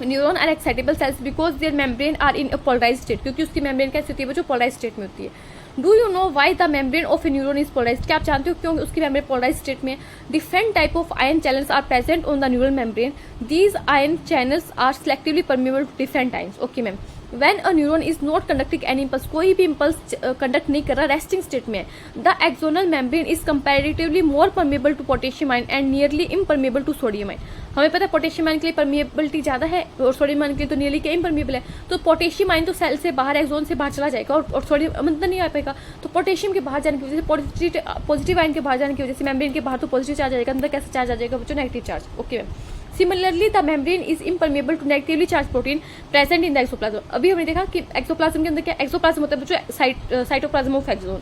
A: neuron are excitable cells because their membrane are in polarised state, क्योंकि उसकी मेम्ब्रेन कैसी होती है बच्चों, पोलराइज्ड स्टेट में होती है। Do you know why the membrane of a neuron is polarised, क्या आप जानते हो क्यों उसकी मेम्ब्रेन पोलराइज्ड स्टेट में? Different type of ion channels are present on the neural membrane, these ion channels are selectively permeable to different ions. Okay ma'am, When a neuron is not conducting any impulse, कोई भी impulse conduct नहीं कर रहा, resting state में है, the axonal membrane is comparatively more permeable to potassium ion and nearly impermeable to sodium ion. हमें पता है पोटेशियम आयन के लिए परमिएबिलिटी ज्यादा है और सोडियम आयन के लिए तो नियरली क्या इम्परमिएबल है। तो पोटेशियम आयन तो सेल से बाहर एक्सोन से बाहर चला जाएगा और सोडियम अंदर नहीं आ पाएगा। तो पोटेशियम के बाहर जाने की वजह से, पॉजिटिव आयन के बाहर जाने की वजह से मेम्ब्रेन के बाहर तो पॉजिटिव चार्ज आ जाएगा, अंदर कैसा चार्ज आ जाएगा बच्चों, negative charge. Okay ma'am, Similarly, the membrane is impermeable to negatively charged protein present in the exoplasm. अभी हमने देखा कि एक्सोप्लाज्म के अंदर क्या, एक्सोप्लाज्म होता है बच्चों साइटोप्लाज्म ऑफ एक्सोन।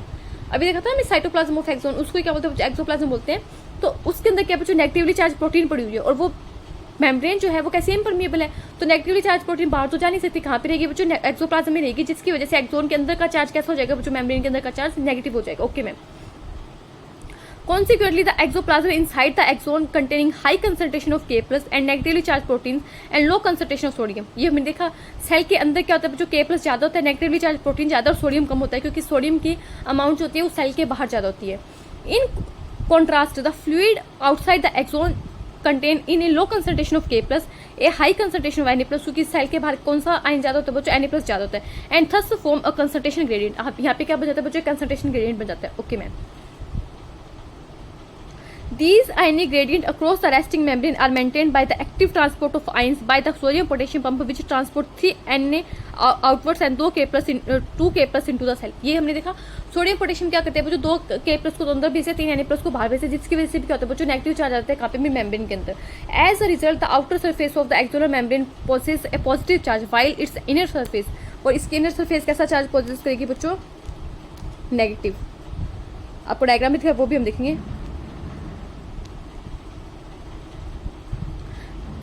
A: अभी देखा था ना साइटोप्लाज्म ऑफ एक्सोन, उसको क्या बोलते हैं बच्चों, एक्सोप्लाज्म बोलते हैं। तो उसके अंदर क्या बच्चों, नेगेटिवली चार्ज प्रोटीन पड़ी हुई है और वो मेम्ब्रेन जो है वो कैसे इम्परमिएबल है, तो नेगेटिवली चार्ज प्रोटीन बाहर तो जा नहीं सकती, कहाँ पे रहेगी बच्चों, एक्सोप्लाज्म में रहेगी, जिसकी वजह से एक्सोन के अंदर का चार्ज कैसा हो जाएगा बच्चों, मेम्ब्रेन के अंदर का चार्ज नेगेटिव हो जाएगा। Okay ma'am, Consequently, the exoplasm inside the axon containing high concentration of K+ and negatively charged proteins and low concentration of sodium। ये हमने देखा सेल के अंदर क्या होता है जो K+ ज्यादा होता है, नेगेटिवली चार्ज प्रोटीन ज्यादा और सोडियम कम होता है, क्योंकि सोडियम की अमाउंट जो होती है वो सेल के बाहर ज्यादा होती है। In contrast the fluid outside the axon contain in a low concentration of K+, a high concentration of Na+, क्योंकि सेल के बाहर कौन सा आयन ज्यादा होता है बच्चों, Na+ ज्यादा होता है, and thus form a concentration gradient. यहाँ पे क्या बन जाता है बच्चों, कंसंट्रेशन ग्रेडियंट बन जाता है। Okay ma'am, these ionic gradient across the resting membrane are maintained by the active transport of ions by the sodium potassium pump which transport 3 Na outwards and 2 K+ into the cell। ये हमने देखा sodium potassium क्या करते हैं बच्चों, 2 K+ को तो अंदर भेजते, 3 Na+ को बाहर भेजते, जिसकी वजह से भी क्या होता है बच्चों, नेगेटिव चार्ज आता है कहाँ पे भी मेम्ब्रेन के अंदर। As a result the outer surface of the axonal membrane possess a positive charge while its inner surface, और इसकी इनर सरफेस कैसा चार्ज पोजेस करेगी बच्चों, नेगेटिव। आपको डायग्राम में दिखा वो भी हम देखेंगे।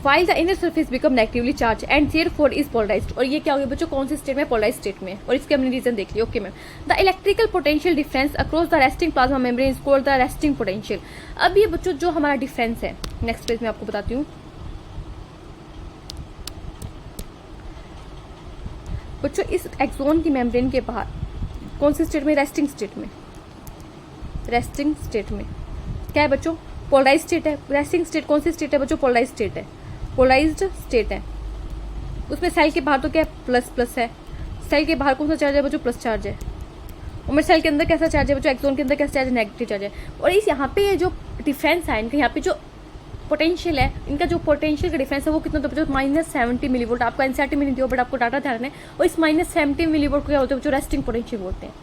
A: While the inner surface become negatively charge and therefore is polarised. और ये क्या हो गया बच्चों, कौन से स्टेट में, पोलराइज्ड स्टेट में। और इसके हमने रीजन देख लिया। Okay ma'am, the electrical potential difference across the resting plasma membrane is called the resting potential. अब ये बच्चों जो हमारा डिफरेंस है, नेक्स्ट पेज में आपको बताती हूँ बच्चों, इस एक्सोन की मेम्ब्रेन के बाहर कौन से स्टेट में, रेस्टिंग स्टेट में, रेस्टिंग स्टेट में क्या है बच्चों, पोलराइज स्टेट है। रेस्टिंग स्टेट कौन सी स्टेट है बच्चों, पोलराइज स्टेट है, पोलराइज्ड स्टेट है। उसमें सेल के बाहर तो क्या प्लस प्लस है, सेल के बाहर कौन सा चार्ज है बच्चों, प्लस चार्ज है। और मेरे सेल के अंदर कैसा चार्ज है बच्चों, एक्सोन के अंदर कैसा चार्ज है, नेगेटिव चार्ज है। और इस यहाँ पे ये जो डिफरेंस है इनका, यहाँ पे जो पोटेंशियल है इनका, जो पोटेंशियल का डिफरेंस है वो कितना होता है बच्चों, -70 मिलीवोल्ट। आपको एनसीईआरटी में नहीं दिया बट आपको डाटा ध्यान है। और इस -70 मिलीवोल्ट को क्या होता है बच्चों, रेस्टिंग पोटेंशियल बोलते हैं।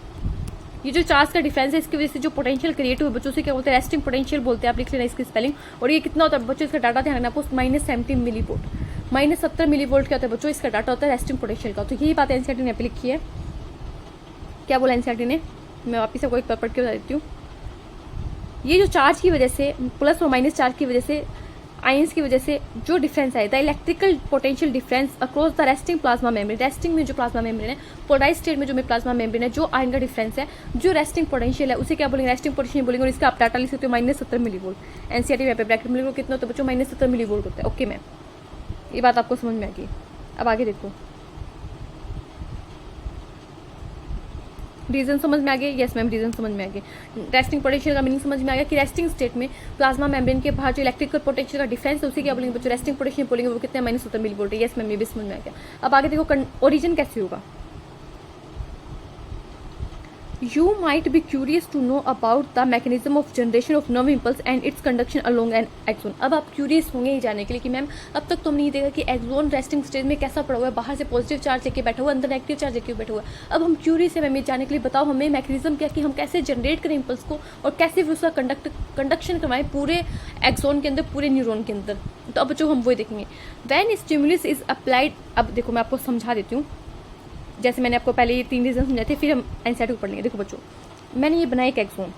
A: ये जो चार्ज का डिफरेंस है इसकी वजह से जो पोटेंशियल क्रिएट हुए बच्चों से क्या बोलते हैं, रेस्टिंग पोटेंशियल बोलते हैं। आप लिख लेना इसकी स्पेलिंग। और ये कितना होता है बच्चों, इसका डाटा ध्यान रखना आपको, -70 मिलीवोल्ट, -70 मिलीवोल्ट क्या होता है बच्चों, इसका डाटा होता है रेस्टिंग पोटेंशियल का। तो यही बात एनसीईआरटी ने यहाँ पे लिखी है। क्या बोला एनसीईआरटी ने, मैं वापिस आपको एक बार पढ़ के बता देती हूँ। ये जो चार्ज की वजह से, प्लस और माइनस चार्ज की वजह से, आयंस की वजह से जो डिफरेंस है, the electrical potential difference across the resting plasma membrane, resting में जो प्लाज्मा मेम्ब्रेन है, पोलराइज स्टेट में जो में प्लाज्मा मेम्ब्रेन है, जो आयन का डिफरेंस है, जो रेस्टिंग पोटेंशियल है उसे क्या बोलेंगे, रेस्टिंग पोटेंशियल बोलेंगे। और इसका आप डाटा लिख सकते हो -70 मिलीवोल्ट। एनसीईआरटी में ब्रैकेट में कितना होता है बच्चों, -70 मिलीवोल्ट होता है। ओके मैम, ये बात आपको समझ में आ गई। अब आगे देखो, रीजन समझ में आ गया, यस मैम रीजन समझ में आ गया। रेस्टिंग पोटेंशियल का मीनिंग समझ में आ गया कि रेस्टिंग स्टेट में प्लाज्मा मेम्ब्रेन के बाहर जो इलेक्ट्रिकल पोटेंशियल का डिफरेंस है उसे क्या बोलेंगे बच्चों, रेस्टिंग पोटेंशियल बोलेंगे। वो कितना है, -70 मिलीवोल्ट है। यस मैम ये भी समझ में आ गया। अब आगे देखो, ओरिजिन कैसे होगा। You might be curious to know about the mechanism of generation of nerve impulse and its conduction along an axon। अब आप क्यूरियस होंगे ये जानने के लिए कि मैम अब तक तो हमने ये देखा कि एक्सोन रेस्टिंग स्टेज में कैसा पड़ा हुआ है, बाहर से पॉजिटिव चार्ज लेके बैठा हुआ है, अंदर नेगेटिव चार्ज लेके बैठा हुआ है। अब हम क्यूरियस है मैम ये जानने के लिए, बताओ हमें मैकेनिज्म क्या, कि हम कैसे जनरेट करें इम्पल्स को और कैसे फिर उसका कंडक्शन करवाएं पूरे एक्सोन के अंदर, पूरे न्यूरॉन के अंदर। तो अब बच्चों हम वही देखेंगे। व्हेन स्टिमुलस इज अप्लाइड, अब देखो मैं आपको समझा देती हूँ, जैसे मैंने आपको पहले ये 3 रीजन समझाए थे, फिर हम एनसीईआरटी को पढ़ लेंगे। देखो बच्चों, मैंने ये बनाया एक एक्सोन,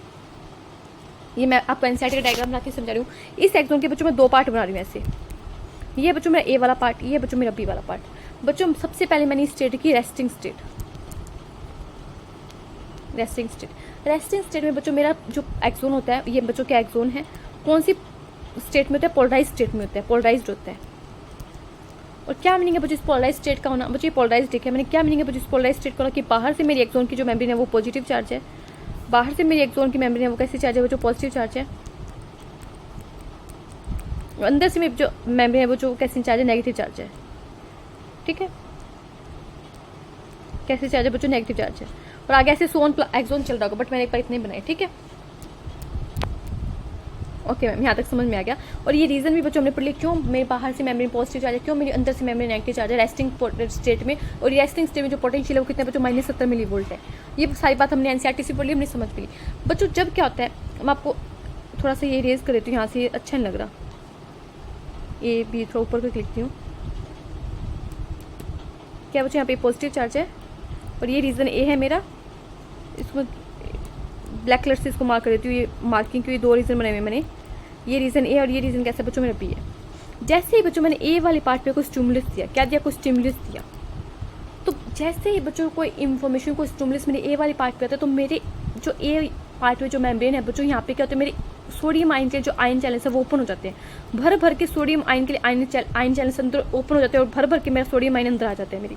A: ये मैं आपको एनसीईआरटी का डायग्राम बना के समझा रही हूँ। इस एक्सोन के बच्चों मैं 2 पार्ट बना रही हूँ ऐसे। ये बच्चों मेरा ए वाला पार्ट, ये बच्चों मेरा बी वाला पार्ट। बच्चों सबसे पहले मैंने स्टेट की resting state, resting state. Resting state में बच्चों मेरा जो एक्सोन होता है, ये बच्चों क्या एक्सोन है, कौन सी स्टेट में होता है, पोलराइज स्टेट में होता है, पोलराइज्ड होता है। और क्या मीनिंग है बच्चों इस पोलराइज स्टेट का होना, बच्चों ये पोलराइज है। मैंने क्या मीनिंग है बच्चों इस पोलराइज स्टेट का होना, कि बाहर से मेरी एक्सोन की जो मेम्ब्रेन है वो पॉजिटिव चार्ज है, बाहर से मेरी एक्सोन की मेम्ब्रेन है वो कैसी चार्ज है बच्चों, पॉजिटिव चार्ज है। अंदर से मेरी जो मेम्ब्रेन है वो जो कैसी चार्ज है, नेगेटिव चार्ज है। ठीक है, कैसे चार्ज है बच्चों, नेगेटिव चार्ज है। और आगे ऐसे सोन एक्सोन चल रहा होगा, बट मैंने एक बार इतने बनाए। ठीक है, ओके मैम यहाँ तक समझ में आ गया। और ये रीजन भी बच्चों हमने पढ़ लिया, क्यों मेरे बाहर से मेम्ब्रेन पॉजिटिव चार्ज है, क्यों मेरे अंदर से मेम्ब्रेन नेगेटिव चार्ज है रेस्टिंग स्टेट में। और रेस्टिंग स्टेट में जो पोटेंशियल है वो कितना बच्चों, -70 मिलीवोल्ट है। ये सारी बात हमने एनसीईआरटी से पढ़ ली, हमने समझ ली। बच्चों जब क्या होता है, मैं आपको थोड़ा सा ये रेज कर देती हूँ यहाँ से, अच्छा नहीं लग रहा, ये भी थोड़ा ऊपर करके लिखती हूँ। क्या बच्चों यहाँ पे पॉजिटिव चार्ज है और ये रीजन ए है मेरा, इसमें ब्लैक कलर से इसको मार्क कर देती हूँ, ये मार्किंग के 2 रीजन बनाए हुए मैंने, ये रीजन ए और ये रीजन कैसा बच्चों मेरा बी है। जैसे ही बच्चों मैंने ए वाले पार्ट पे कुछ स्टिमुलस दिया, क्या दिया, कुछ स्टिमुलस दिया, तो जैसे ही बच्चों को इन्फॉर्मेशन को स्टिमुलस मेरे ए वाले पार्ट पे आता है, तो मेरे जो ए पार्ट में जो मेम्ब्रेन है बच्चों, यहाँ पे क्या होता है, मेरे सोडियम आयन के जो आयन चैनल्स है वो ओपन हो जाते हैं। भर भर के सोडियम आयन के लिए आयन चैनल्स अंदर ओपन हो जाते हैं और भर भर के मेरा सोडियम आयन अंदर आ जाते हैं, मेरी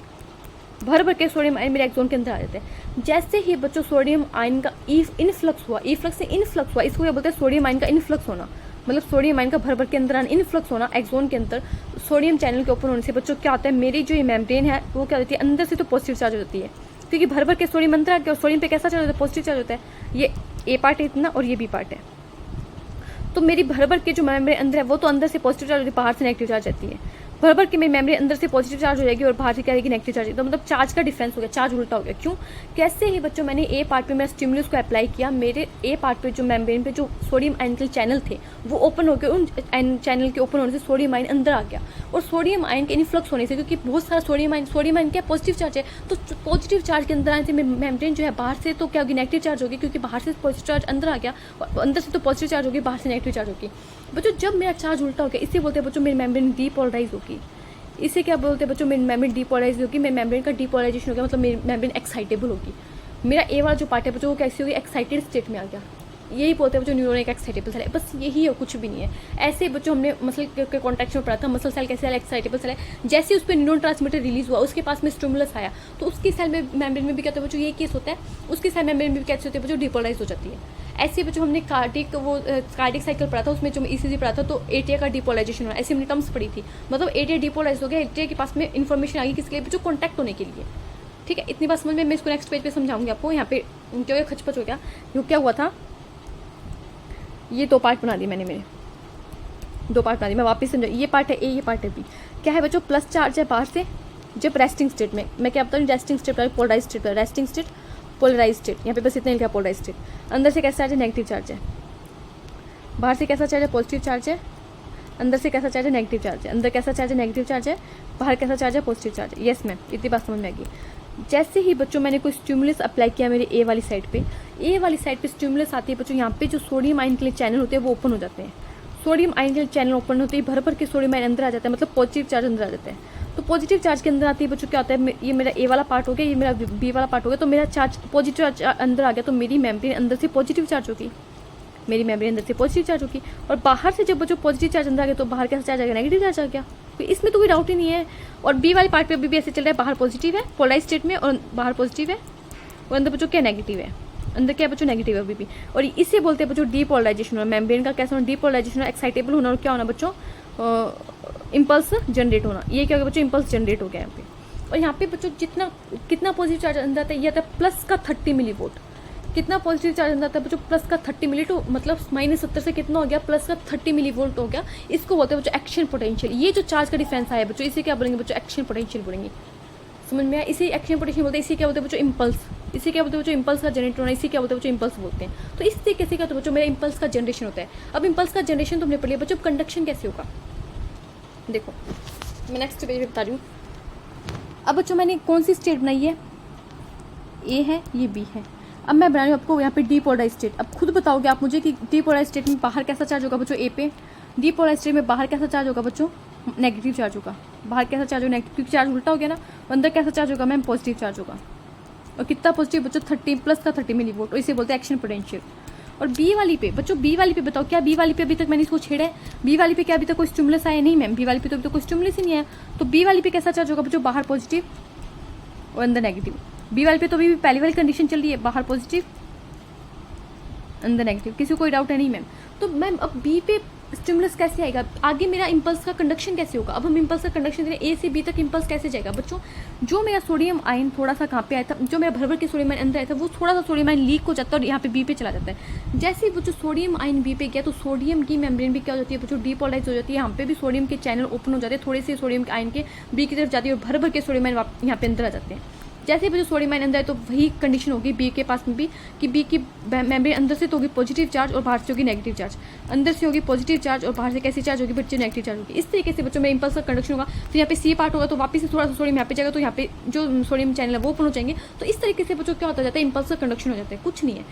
A: भर भर के सोडियम आयन मेरे एक्सोन के अंदर आ जाते हैं। जैसे ही बच्चों सोडियम आयन का इनफ्लक्स हुआ, इफ्लक्स से इनफ्लक्स हुआ, इसको क्या बोलते हैं, सोडियम आयन का इनफ्लक्स होना, मतलब सोडियम आयन का भर भर के अंदर आना, इनफ्लक्स होना एक्सोन के अंदर। सोडियम चैनल के ओपन होने से बच्चों क्या होता है, मेरी जो ये मेम्ब्रेन है वो क्या होती है, अंदर से तो पॉजिटिव चार्ज होती है, क्योंकि भर भर के सोडियम अंदर आ गया और सोडियम पे कैसा चार्ज होता है, पॉजिटिव चार्ज होता है। ये ए पार्ट है इतना और ये बी पार्ट है, तो मेरी भर भर के जो मेम्ब्रेन अंदर है वो तो अंदर से पॉजिटिव चार्ज होती है, बाहर से नेगेटिव चार्ज आती है। बराबर कि मेरी मेमोरी अंदर से पॉजिटिव चार्ज हो जाएगी और बाहर से क्या रहेगी नेगेटिव चार्ज। तो मतलब चार्ज का डिफरेंस हो गया, चार्ज उल्टा हो गया। क्यों? कैसे ही बच्चों मैंने ए पार्ट पे मेरा स्टिमुलस को अप्लाई किया, मेरे ए पार्ट पे जो मेम्ब्रेन पे जो सोडियम आयन के चैनल थे वो ओपन हो गए, उन चैनल के ओपन होने से सोडियम आयन अंदर आ गया। और सोडियम आयन के इन्फ्लक्स होने से, क्योंकि बहुत सारा सोडियम आयन क्या पॉजिटिव चार्ज है, तो पॉजिटिव चार्ज के अंदर आने से मेम्ब्रेन जो है बाहर से तो क्या होगी नेगेटिव चार्ज होगी, क्योंकि बाहर से पॉजिटिव चार्ज अंदर आ गया और अंदर से तो पॉजिटिव चार्ज होगी, बाहर से नेगेटिव चार्ज होगी। बच्चों जब मेरा चार्ज उल्टा हो गया, इसे बोलते हैं बच्चों मेरी मेम्ब्रेन डीपोलराइज होगी। इसे क्या बोलते हैं बच्चों, मेरी मेम्ब्रेन डीपोलराइज होगी, मेरी मेम्ब्रेन का डीपोलराइजेशन हो गया, मतलब मेरी मेम्ब्रेन एक्साइटेबल होगी। मेरा ए वाला जो पार्ट है बच्चों वो कैसी होगी, एक्साइटेड स्टेट में आ गया। यही बोलते हैं बच्चों न्यूरॉन एक एक्साइटेबल सेल है, बस यही है, कुछ भी नहीं है। ऐसे बच्चों हमने मसल के कॉन्टेक्ट में पढ़ा था, मसल सेल कैसे एक्साइटेबल सेल है, जैसे उस पर न्यूरॉन ट्रांसमीटर रिलीज हुआ, उसके पास में स्टिमुलस आया तो उसकी सेल में मेम्ब्रेन में भी क्या होता है बच्चों, ये केस होता है, उसकी सेल मेम्ब्रेन में भी कैसे होती है बच्चों, डिपोलराइज हो जाती है। ऐसे बच्चों हमने कार्डिक साइकिल पढ़ा था, उसमें जो ईसीजी पढ़ा था, तो एटीए का डिपोलराइजेशन हुआ, ऐसे हमने टर्म्स पढ़ी थी। मतलब एटीए डिपोलराइज हो गया, एटीए के पास में इन्फॉर्मेशन आ गई किसके लिए बच्चों, कॉन्टैक्ट होने के लिए। ठीक है, इतनी बात समझ में, मैं इसको नेक्स्ट पेज पे समझाऊंगी आपको। यहाँ पे जो खचपच हो गया, जो क्या हुआ था, ये दो पार्ट बना दिए मैंने, मेरे दो पार्ट बना दिए, मैं वापस समझा। ये पार्ट है ए, ये पार्ट है बी। क्या है बच्चों, प्लस चार्ज है बाहर से जब रेस्टिंग स्टेट में, मैं क्या बता रही हूँ, resting state polarise state, resting state polarise state, यहाँ पे बस इतना लिखा पोलराइज स्टेट। अंदर से कैसा चार्ज है, नेगेटिव चार्ज है, बाहर से कैसा चार्ज है, पॉजिटिव चार्ज है, अंदर से कैसा चार्ज है, नेगेटिव चार्ज है, अंदर कैसा चार्ज है, नेगेटिव चार्ज है, बाहर कैसा चार्ज है, पॉजिटिव चार्ज है। यस मैम, इतनी बात समझ में आ गई। जैसे ही बच्चों मैंने कोई स्टिमुलस अप्लाई किया मेरे ए वाली साइड पे, ए वाली साइड पे स्टिमुलस आती है बच्चों, यहाँ पे जो सोडियम आयन के लिए चैनल होते हैं वो ओपन हो जाते हैं। सोडियम आयन के लिए चैनल ओपन होते ही भर भर के सोडियम आयन अंदर आ जाता है, मतलब पॉजिटिव चार्ज अंदर आ जाता है। तो पॉजिटिव चार्ज के अंदर आती है बच्चों क्या होता है, ये मेरा ए वाला पार्ट हो गया, ये मेरा बी वाला पार्ट हो गया, तो मेरा चार्ज पॉजिटिव चार्ज अंदर आ गया, तो मेरी मेम्ब्रेन अंदर से पॉजिटिव चार्ज होगी, मेरी मेम्ब्रेन अंदर से पॉजिटिव चार्ज होगी। और बाहर से जब बच्चों पॉजिटिव चार्ज अंदर आ गया तो बाहर कैसा चार्ज आ गया, नेगेटिव चार्ज आ गया। तो इसमें तो कोई डाउट ही नहीं है। और बी वाली पार्ट पे भी ऐसे चल रहा है, बाहर पॉजिटिव है पोलराइज स्टेट में और बाहर पॉजिटिव है, और अंदर बच्चों क्या नेगेटिव है, अंदर क्या बच्चों नेगेटिव है अभी भी। और इसे बोलते हैं बच्चों डीपोलराइजेशन। मेम्ब्रेन का कैसा होना, डीपोलराइजेशन, एक्साइटेबल होना, और क्या होना बच्चों, इम्पल्स जनरेट होना। ये क्या होगा बच्चों, इम्पल्स जनरेट हो गया यहाँ पे। और यहाँ पे बच्चों कितना पॉजिटिव चार्ज अंदर आता है, ये आता है प्लस का 30 मिलीवोल्ट। कितना पॉजिटिव चार्ज अंदर आता है बच्चों, प्लस का 30 मिली, तो मतलब -70 से कितना हो गया, प्लस का 30 मिलीवोल्ट हो गया। इसको बोलते हैं बच्चों एक्शन पोटेंशियल। ये जो चार्ज का डिफरेंस आया बच्चों, इसे क्या बोलेंगे बच्चों, एक्शन पोटेंशियल बोलेंगे। समझ में आया, इसे एक्शन पोटेंशियल बोलते हैं। इसे क्या बोलते हैं बच्चों, इम्पल्स। इसे क्या बोलते हैं बच्चों, इम्पल्स का जनरेट होना। इसे क्या बोलते हैं बच्चों, इम्पल्स बोलते हैं। तो इस तरीके से क्या होता है बच्चों, मेरा इम्पल्स का जनरेशन होता है। अब इम्पल्स का जनरेशन तुमने पढ़ लिया बच्चों, कंडक्शन कैसे होगा देखो, मैं नेक्स्ट पेज में बता रही हूँ। अब बच्चों मैंने कौन सी स्टेट बनाई है, ए है, ये बी है। अब मैं बना रही हूँ आपको यहाँ पे डीपोलराइज स्टेट। अब खुद बताओगे आप मुझे कि डीपोलराइज स्टेट में बाहर कैसा चार्ज होगा बच्चों, ए पे। डीपोलराइज स्टेट में बाहर कैसा चार्ज होगा बच्चों, नेगेटिव चार्ज होगा। बाहर कैसा चार्ज होगा, नेगेटिव, क्योंकि चार्ज उल्टा हो गया ना। अंदर कैसा चार्ज होगा मैम, पॉजिटिव चार्ज होगा। और कितना पॉजिटिव बच्चों, 30 प्लस का 30 मिलीवोल्ट, और इसे बोलते हैं एक्शन पोटेंशियल। और बी वाली पे बच्चों, बी वाली पे बताओ, क्या बी वाली पे अभी तक मैंने इसको छेड़ा है, बी वाली पे क्या अभी तक कोई स्टिमुलस आया नहीं मैम, बी वाली पे तो अभी तक कोई स्टिमुलस ही नहीं आया। तो बी वाली पे कैसा चार्ज होगा बच्चों, बाहर पॉजिटिव और अंदर नेगेटिव। बी वाली पे तो अभी भी पहली वाली कंडीशन चल रही है, बाहर पॉजिटिव अंदर नेगेटिव। किसी को कोई डाउट है नहीं मैम। तो मैम अब बी पे स्टिमुलस कैसे आएगा, आगे मेरा इम्पल्स का कंडक्शन कैसे होगा। अब हम इम्पल्स का कंडक्शन करें, ए से बी तक इम्पल्स कैसे जाएगा बच्चों। जो मेरा सोडियम आयन थोड़ा सा कहाँ पे आया था, जो मेरा भर भर के सोडियम आयन अंदर आया था, वो थोड़ा सा सोडियम आयन लीक हो जाता है और यहाँ पे बी पे चला जाता है। जैसे ही बच्चों सोडियम आयन बी पे गया तो सोडियम की मेम्ब्रेन भी क्या हो जाती है बच्चों, डीपोलराइज हो जाती है। यहाँ पे भी सोडियम के चैनल ओपन हो जाते हैं, थोड़े से सोडियम आयन के बी की तरफ जाती है और भर भर के सोडियम आयन यहाँ पे अंदर आ जाते हैं। जैसे भी जो सोडियम आयन अंदर है तो वही कंडीशन होगी बी के पास में भी, कि बी की मेम्ब्रेन अंदर से तो होगी पॉजिटिव चार्ज और बाहर से होगी नेगेटिव चार्ज। अंदर से होगी पॉजिटिव चार्ज और बाहर से कैसी चार्ज होगी बच्चे, नेगेटिव चार्ज होगी। इस तरीके से बच्चों में इम्पल्स का कंडक्शन होगा। फिर यहाँ पे सी पार्ट होगा तो वापस से थोड़ा सा सोडियम यहाँ पे जाएगा, तो यहाँ पे जो सोडियम चैनल है वो ओपन हो जाएंगे। तो इस तरीके से बच्चों क्या होता जाता है, इम्पल्स का कंडक्शन हो जाता है, कुछ नहीं है।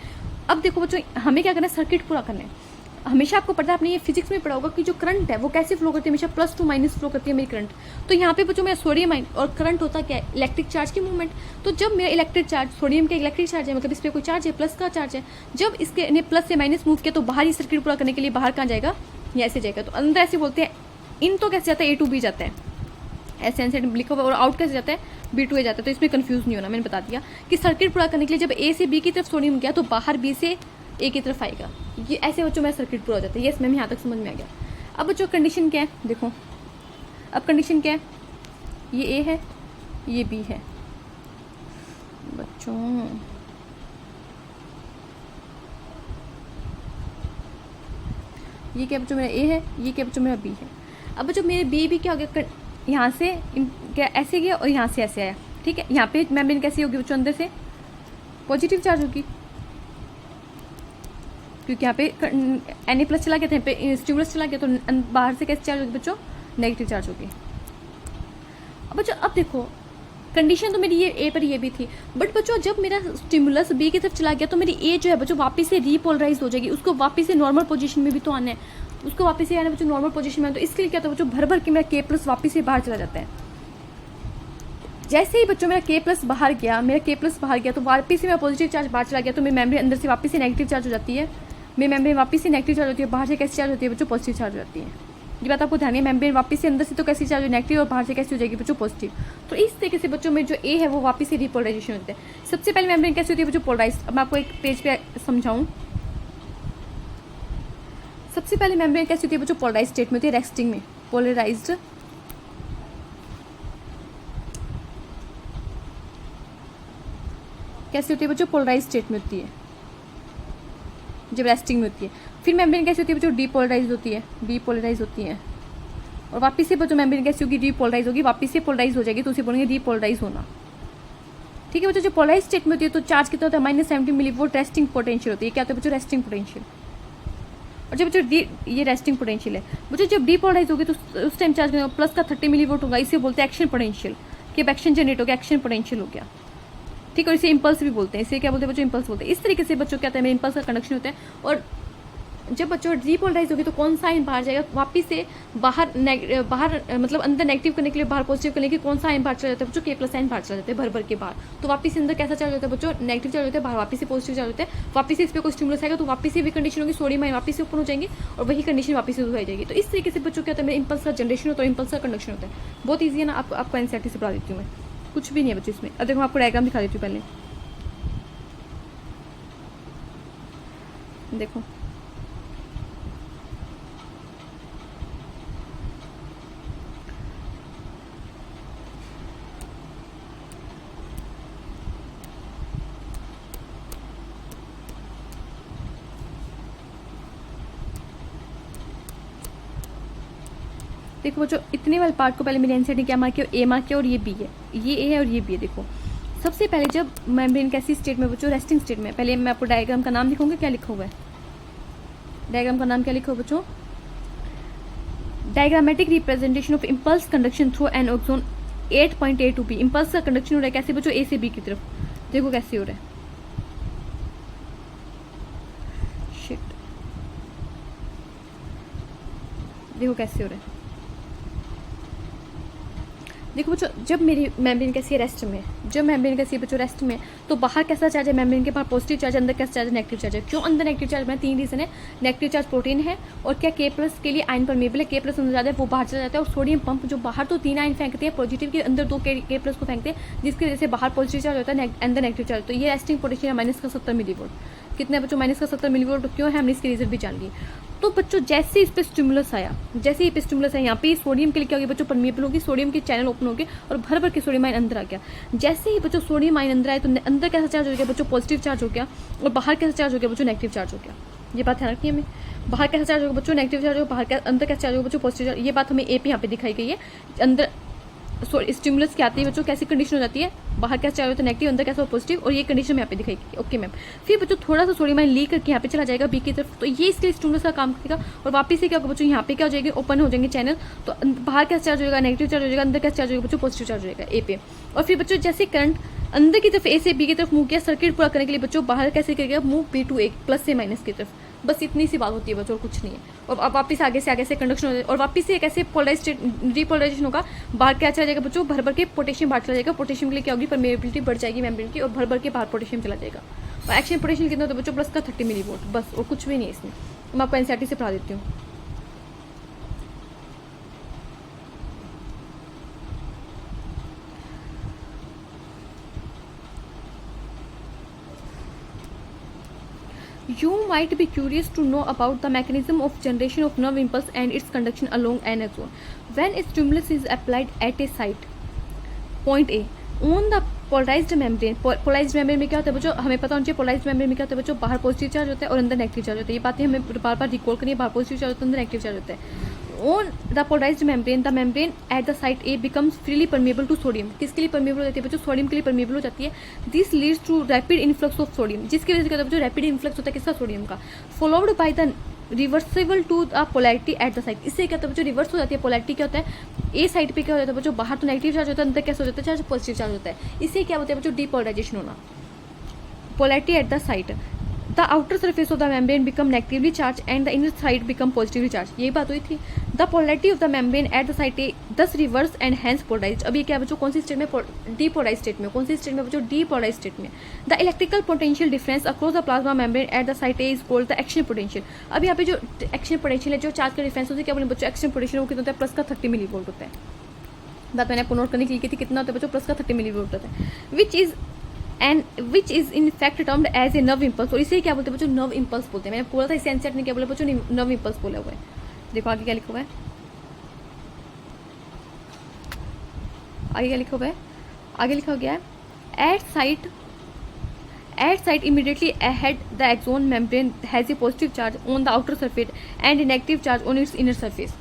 A: अब देखो बच्चों, हमें क्या करना है, सर्किट पूरा करना है। हमेशा आपको पता है, आपने ये फिजिक्स में पढ़ा होगा कि जो करंट है वो कैसे फ्लो करती है, हमेशा प्लस टू माइनस फ्लो करती है मेरी करंट। तो यहाँ पे बच्चों मेरा सोडियम आयन और करंट होता क्या है, इलेक्ट्रिक चार्ज की मूवमेंट। तो जब मेरा इलेक्ट्रिक चार्ज, सोडियम का इलेक्ट्रिक चार्ज है, मतलब इस पर कोई चार्ज है, प्लस का चार्ज है, जब इसके प्लस से माइनस मूव किया तो बाहर ही सर्किट पूरा करने के लिए बाहर कहाँ जाएगा, या ऐसे जाएगा। तो अंदर ऐसे बोलते हैं, इन तो कैसे जाता है, ए टू बी जाता है, ऐसे एन साइड लिखा हुआ, और आउट कैसे जाता है, बी टू ए जाता है। तो इसमें कंफ्यूज नहीं होना, मैंने बता दिया कि सर्किट पूरा करने के लिए जब ए से बी की तरफ सोडियम गया तो बाहर बी से ए की तरफ आएगा। ये ऐसे बच्चों में सर्किट पूरा हो जाता है। यस मैम, यहाँ तक समझ में आ गया। अब बच्चों कंडीशन क्या है देखो, अब कंडीशन क्या है, ये ए है, ये बी है बच्चों। ये क्या बच्चों मेरा ए है, ये क्या बच्चों मेरा बी है। अब बच्चों मेरे बी भी क्या हो गया, यहाँ से क्या ऐसे गया और यहाँ से ऐसे आया, ठीक है। यहाँ पे मेम्ब्रेन कैसी होगी बच्चों, अंदर से पॉजिटिव चार्ज होगी, क्योंकि यहाँ पे Na+ चला गया था, यहाँ पे स्टिमुलस चला गया, तो बाहर से कैसे चार्ज होगी बच्चों, नेगेटिव चार्ज होगी। अब बच्चों अब देखो कंडीशन तो मेरी ये ए पर ये भी थी, बट बच्चों जब मेरा स्टिमुलस बी की तरफ चला गया तो मेरी ए जो है बच्चों वापस से रीपोलराइज हो जाएगी, उसको वापस से नॉर्मल पोजीशन में भी तो आना है, उसको वापस से आना है बच्चों नॉर्मल पोजीशन में। तो इसके लिए क्या होता है बच्चों, भर भर के मेरा K+ वापस से बाहर चला जाता है। जैसे ही बच्चों मेरा K+ बाहर गया, तो वापस से मेरा पॉजिटिव चार्ज बाहर चला गया, तो मेरी मेम्ब्रेन अंदर से वापस से नेगेटिव चार्ज हो जाती है, मेरी मेम्ब्रेन वापस से नेगेटिव चार्ज होती है, बाहर से कैसी चार्ज होती है बच्चों, पॉजिटिव चार्ज हो जाती है। ये बात आपको ध्यान है, मेम्ब्रेन वापस से अंदर से तो कैसी चार्ज नेगेटिव और बाहर से कैसी हो जाएगी बच्चों, पॉजिटिव। तो इस तरीके से बच्चों में जो ए है वो वापस से रिपोलराइजेशन होता है। सबसे पहले मेम्ब्रेन कैसी होती है बच्चों, पोलराइज। अब मैं आपको एक पेज पे समझाऊं। सबसे पहले मेम्ब्रेन कैसी होती है बच्चों, पोलराइज स्टेट में होती है, रेस्टिंग में, पोलराइज्ड। कैसी होती है बच्चों, पोलराइज स्टेट में होती है, जब रेस्टिंग में होती है। फिर मेम्ब्रेन कैसी होती है बच्चों, डीपोलराइज होती है, डीपोलराइज होती है। और वापस से बच्चों मेम्ब्रेन कैसी होगी, डीपोलराइज होगी, वापस से पोलराइज हो जाएगी, तो उसे बोलेंगे डीपोलराइज होना, ठीक है बच्चों। जो पोलराइज स्टेट में होती है तो चार्ज कितना होता है, -70 मिलीवोल्ट रेस्टिंग पोटेंशियल होती है। क्या होता है बच्चों, रेस्टिंग पोटेंशियल। और जब बच्चों ये रेस्टिंग पोटेंशियल है बच्चों, जब डीपोलराइज होगी तो उस टाइम चार्ज प्लस का 30 मिलीवोल्ट होगा, इसे बोलते हैं एक्शन पोटेंशियल, कि अब एक्शन जनरेट हो गया, एक्शन पोटेंशियल हो गया, ठीक है। और इसे इम्पल्स भी बोलते हैं, इसे क्या बोलते हैं बच्चों, इम्पल्स बोलते हैं। इस तरीके से बच्चों क्या होता है, मेरे इम्पल्स का कंडक्शन होता है। और जब बच्चों डीपोलराइज होगी तो कौन सा आयन बाहर जाएगा, वापस से बाहर मतलब अंदर नेगेटिव करने के लिए, बाहर पॉजिटिव करने के लिए कौन सा आयन बाहर चला जाता है बच्चों, K+ आयन बाहर चला जाता है भर भर के बाहर। तो वापस से अंदर कैसा चार्ज होता है बच्चों, नेगेटिव चार्ज होता है, बाहर वापस से पॉजिटिव चार्ज होता है। वापस से इस पर कोई स्टिमुलस आएगा तो वापस से भी कंडीशन होगी, सोडियम आयन वापस से ओपन हो जाएंगे और वही कंडीशन वापस से हो जाएगी। तो इस तरीके से बच्चों क्या होता है, मेरे इम्पल्स का जनरेशन होता है, इम्पल्स का कंडक्शन होता है। बहुत ईजी है ना, आपको एनसीईआरटी से पढ़ा देती हूँ मैं, कुछ भी नहीं है बच्चों इसमें। अब देखो मैं आपको डायग्राम दिखा देती हूँ पहले, देखो देखो बच्चों, इतने वाले पार्ट को पहले मेरी एनसीईआरटी क्या मार्क किया, ए मार्क किया, और ये बी है, ये ए है और ये बी है। देखो सबसे पहले जब मेम्ब्रेन कैसी स्टेट में बच्चों, रेस्टिंग स्टेट में। पहले मैं आपको डायग्राम का नाम लिखूंगा, क्या लिखा हुआ है डायग्राम का नाम, क्या लिखा हुआ बच्चों, diagrammatic representation of impulse conduction through an axon 8.A to B। Impulse का कंडक्शन हो रहा है कैसे बच्चों, ए से बी की तरफ, देखो कैसे हो रहा है, शिट, देखो कैसे हो रहा है। देखो बच्चों जब मेरी मेम्ब्रेन कैसी है, रेस्ट में, जब मेम्ब्रेन कैसी है बच्चों, रेस्ट में, तो बाहर कैसा चार्ज है, मेम्ब्रेन के बाहर पॉजिटिव चार्ज, अंदर कैसा चार्ज है, नेगेटिव चार्ज है। क्यों अंदर नेगेटिव चार्ज है, 3 रीजन है। नेगेटिव चार्ज प्रोटीन है, और क्या K+ के लिए आयन परमेबल है, K+ अंदर जाता है, वो बाहर चला जाता है। और सोडियम पंप जो बाहर तो 3 आयन फेंकते हैं, पॉजिटिव के अंदर 2 K+ को फेंकते हैं, जिसकी वजह से बाहर पॉजिटिव चार्ज होता है, अंदर नेगेटिव चार्ज। तो ये रेस्टिंग पोटेंशियल है -70 मिलीवोल्ट। कितने बच्चों, -70 मिलीवोल्ट। क्यों है, हमने इसकी रीजन भी जान ली। तो बच्चों जैसे इस पे स्टिमुलस आया, जैसे ही पे स्टिमुलस आया, यहाँ पे सोडियम के लिए क्या होगी बच्चों, परमेबल होगी, सोडियम के चैनल ओपन हो गए और भर भर के सोडियम आयन अंदर आ गया। जैसे ही बच्चों सोडियम आयन अंदर आए तो अंदर कैसा चार्ज हो गया बच्चों, पॉजिटिव चार्ज हो गया, और बाहर कैसा चार्ज हो गया बच्चों, नेगेटिव चार्ज हो गया। ये बात ध्यान रखिए हमें, बाहर कैसा चार्ज होगा बच्चों, नेगेटिव चार्ज होगा, बाहर अंदर कैसा चार्ज होगा बच्चों, पॉजिटिव चार्ज। ये बात हमें ए पे यहाँ पे दिखाई गई है। अंदर स्टिमुलस क्या आती है बच्चों, कैसी कंडीशन हो जाती है, बाहर कैसा चार्ज होता है नेगेटिव, अंदर कैसा पॉजिटिव, और ये कंडीशन में यहाँ पे दिखाई गई। Okay ma'am. फिर बच्चों थोड़ा सा सोडियम आयन लीक करके यहाँ पे चला जाएगा बी की तरफ, तो ये इसके स्टिमुलस का काम करेगा। और वापस से क्या होगा बच्चों, यहाँ पे क्या हो जाएगी, ओपन हो जाएंगे चैनल, तो बाहर कैसा चार्ज होगा, नेगेटिव चार्ज हो जाएगा, अंदर कैसा चार्ज होगा बच्चों, पॉजिटिव चार्ज हो जाएगा ए पे। और फिर बच्चों जैसे करंट अंदर की तरफ ए से बी की तरफ मूव किया, सर्किट पूरा करने के लिए बच्चों बाहर कैसे करेगा, move B to A, plus से माइनस की तरफ। बस इतनी सी बात होती है बच्चों, और कुछ नहीं है। और अब वापस आगे से कंडक्शन हो जाए, और वापस से कैसे डीपोलराइजेशन होगा, बाहर क्या चला जाएगा बच्चों, भर भर के पोटेशियम बाहर चला जाएगा। पोटेशियम के लिए क्या होगी, परमेबिलिटी बढ़ जाएगी मेम्ब्रेन की, और भर भर के बाहर पोटेशियम चला जाएगा। और एक्शन पोटेशियम कितना होता है बच्चों, प्लस का 30 मिलीवोल्ट, बस, और कुछ भी नहीं है इसमें। मैं आपको एनसीईआरटी से पढ़ा देती हूँ। You might be curious to know about the mechanism of generation of nerve impulse and its conduction along an axon. When a stimulus is applied at a site, point A, on the polarized membrane, polarized membrane में क्या होता है बच्चों, हमें पता होना चाहिए polarized membrane में क्या होता है बच्चों, बाहर पॉजिटिव चार्ज होता है और अंदर नेगेटिव चार्ज होता है। ये बातें हमें बार बार रिकॉल करनी है, बाहर पॉजिटिव चार्ज होता है, अंदर नेगेटिव चार्ज होता है। On the polarised membrane the membrane at the site A becomes freely permeable to sodium. किसके लिए परमेबल हो जाती है बच्चों? सोडियम के लिए परमेबल हो जाती है। This leads to rapid influx of sodium, जिसकी वजह से क्या होता है बच्चों? रैपिड इन्फ्लक्स होता है किसका? सोडियम का। Followed by the reversible to the polarity at the site. इससे क्या होता है बच्चों? रिवर्स हो जाती है पोलैरिटी। क्या होता है? ए साइड पे क्या हो जाता है बच्चों? बाहर तो नेगेटिव चार्ज होता है, अंदर कैसे हो जाता है? चार्ज पॉजिटिव चार्ज होता है। इससे क्या होता है बच्चों? डीपोलराइजेशन होना। Polarity at the site the outer surface of the membrane become negatively charge and the inner side become positively charge. यही बात हुई थी। The polarity of the membrane at the site A thus reverse and hence polarised. अब ये क्या बच्चों? कौन सी state में? डीपोलराइज्ड स्टेट में। कौन सी स्टेट में बच्चों? डीपोलराइज्ड स्टेट में। The electrical potential difference across the plasma membrane at the site A is called the action potential. अब यहाँ पे जो एक्शन पोटेंशियल है, जो चार्ज का डिफरेंस होता है, क्या बोले बच्चों? एक्शन पोटेंशियल वो कितना होता है? प्लस का 30 मिली वोल्ट होता है। बात मैंने आपको नोट करने के लिए की थी, कितना होता है बच्चों? प्लस का 30 मिली वोल्ट होता है। Which is in fact termed as a nerve impulse. और इसे क्या बोलते हैं बच्चों? नर्व इम्पल्स बोलते हैं। मैंने बोला था इसे एनसेट ने क्या बोला बच्चों? नर्व इम्पल्स बोला हुआ है। देखो आगे क्या लिखा हुआ है, आगे क्या लिखा हुआ है? आगे लिखा गया है at site immediately ahead the axon membrane has a positive charge on the outer surface and a negative charge on its inner surface.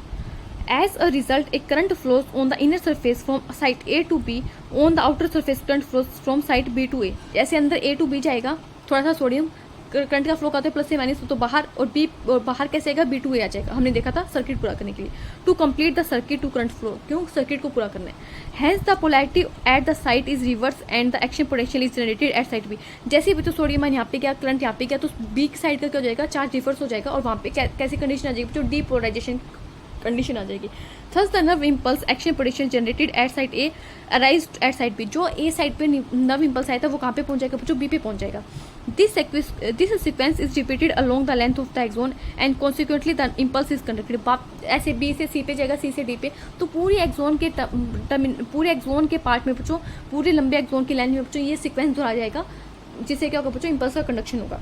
A: As a result, a current flows on the inner surface from site A to B. On the outer surface, current flows from site B to A. जैसे अंदर A to B जाएगा, थोड़ा सा sodium current का flow करते हैं plus से minus, तो बाहर और बी और बाहर कैसे आएगा? B to A आ जाएगा। हमने देखा था सर्किट पूरा करने के लिए। To complete the circuit to current flow, क्यों? सर्किट को पूरा करना है। Hence the polarity at the site is reverse and the action potential is generated at site B. जैसे भी तो सोडियम आयन यहाँ पे क्या, करंट यहाँ पे क्या, तो बी की साइड का क्या हो जाएगा? चार्ज रिवर्स हो जाएगा और वहाँ पे कैसी कंडीशन आ जाएगी? जो डीपोलराइजेशन कंडीशन आ जाएगी। Thus the nerve impulse action potential generated at site A arise at site B. जो ए साइड पे नर्व इम्पल्स आया था वो कहाँ पे पहुंच जाएगा? जो बी पे पहुंच जाएगा। This sequence is repeated along the length of the axon and consequently the impulse is conducted. ऐसे बी से सी पे जाएगा, सी से डी पे, तो पूरी एक्सोन के पार्ट में बच्चों, पूरे लंबे एक्सोन की लाइन में बच्चों ये सीक्वेंस दोहरा जाएगा, जिससे क्या होगा बच्चों? इम्पल्स का कंडक्शन होगा।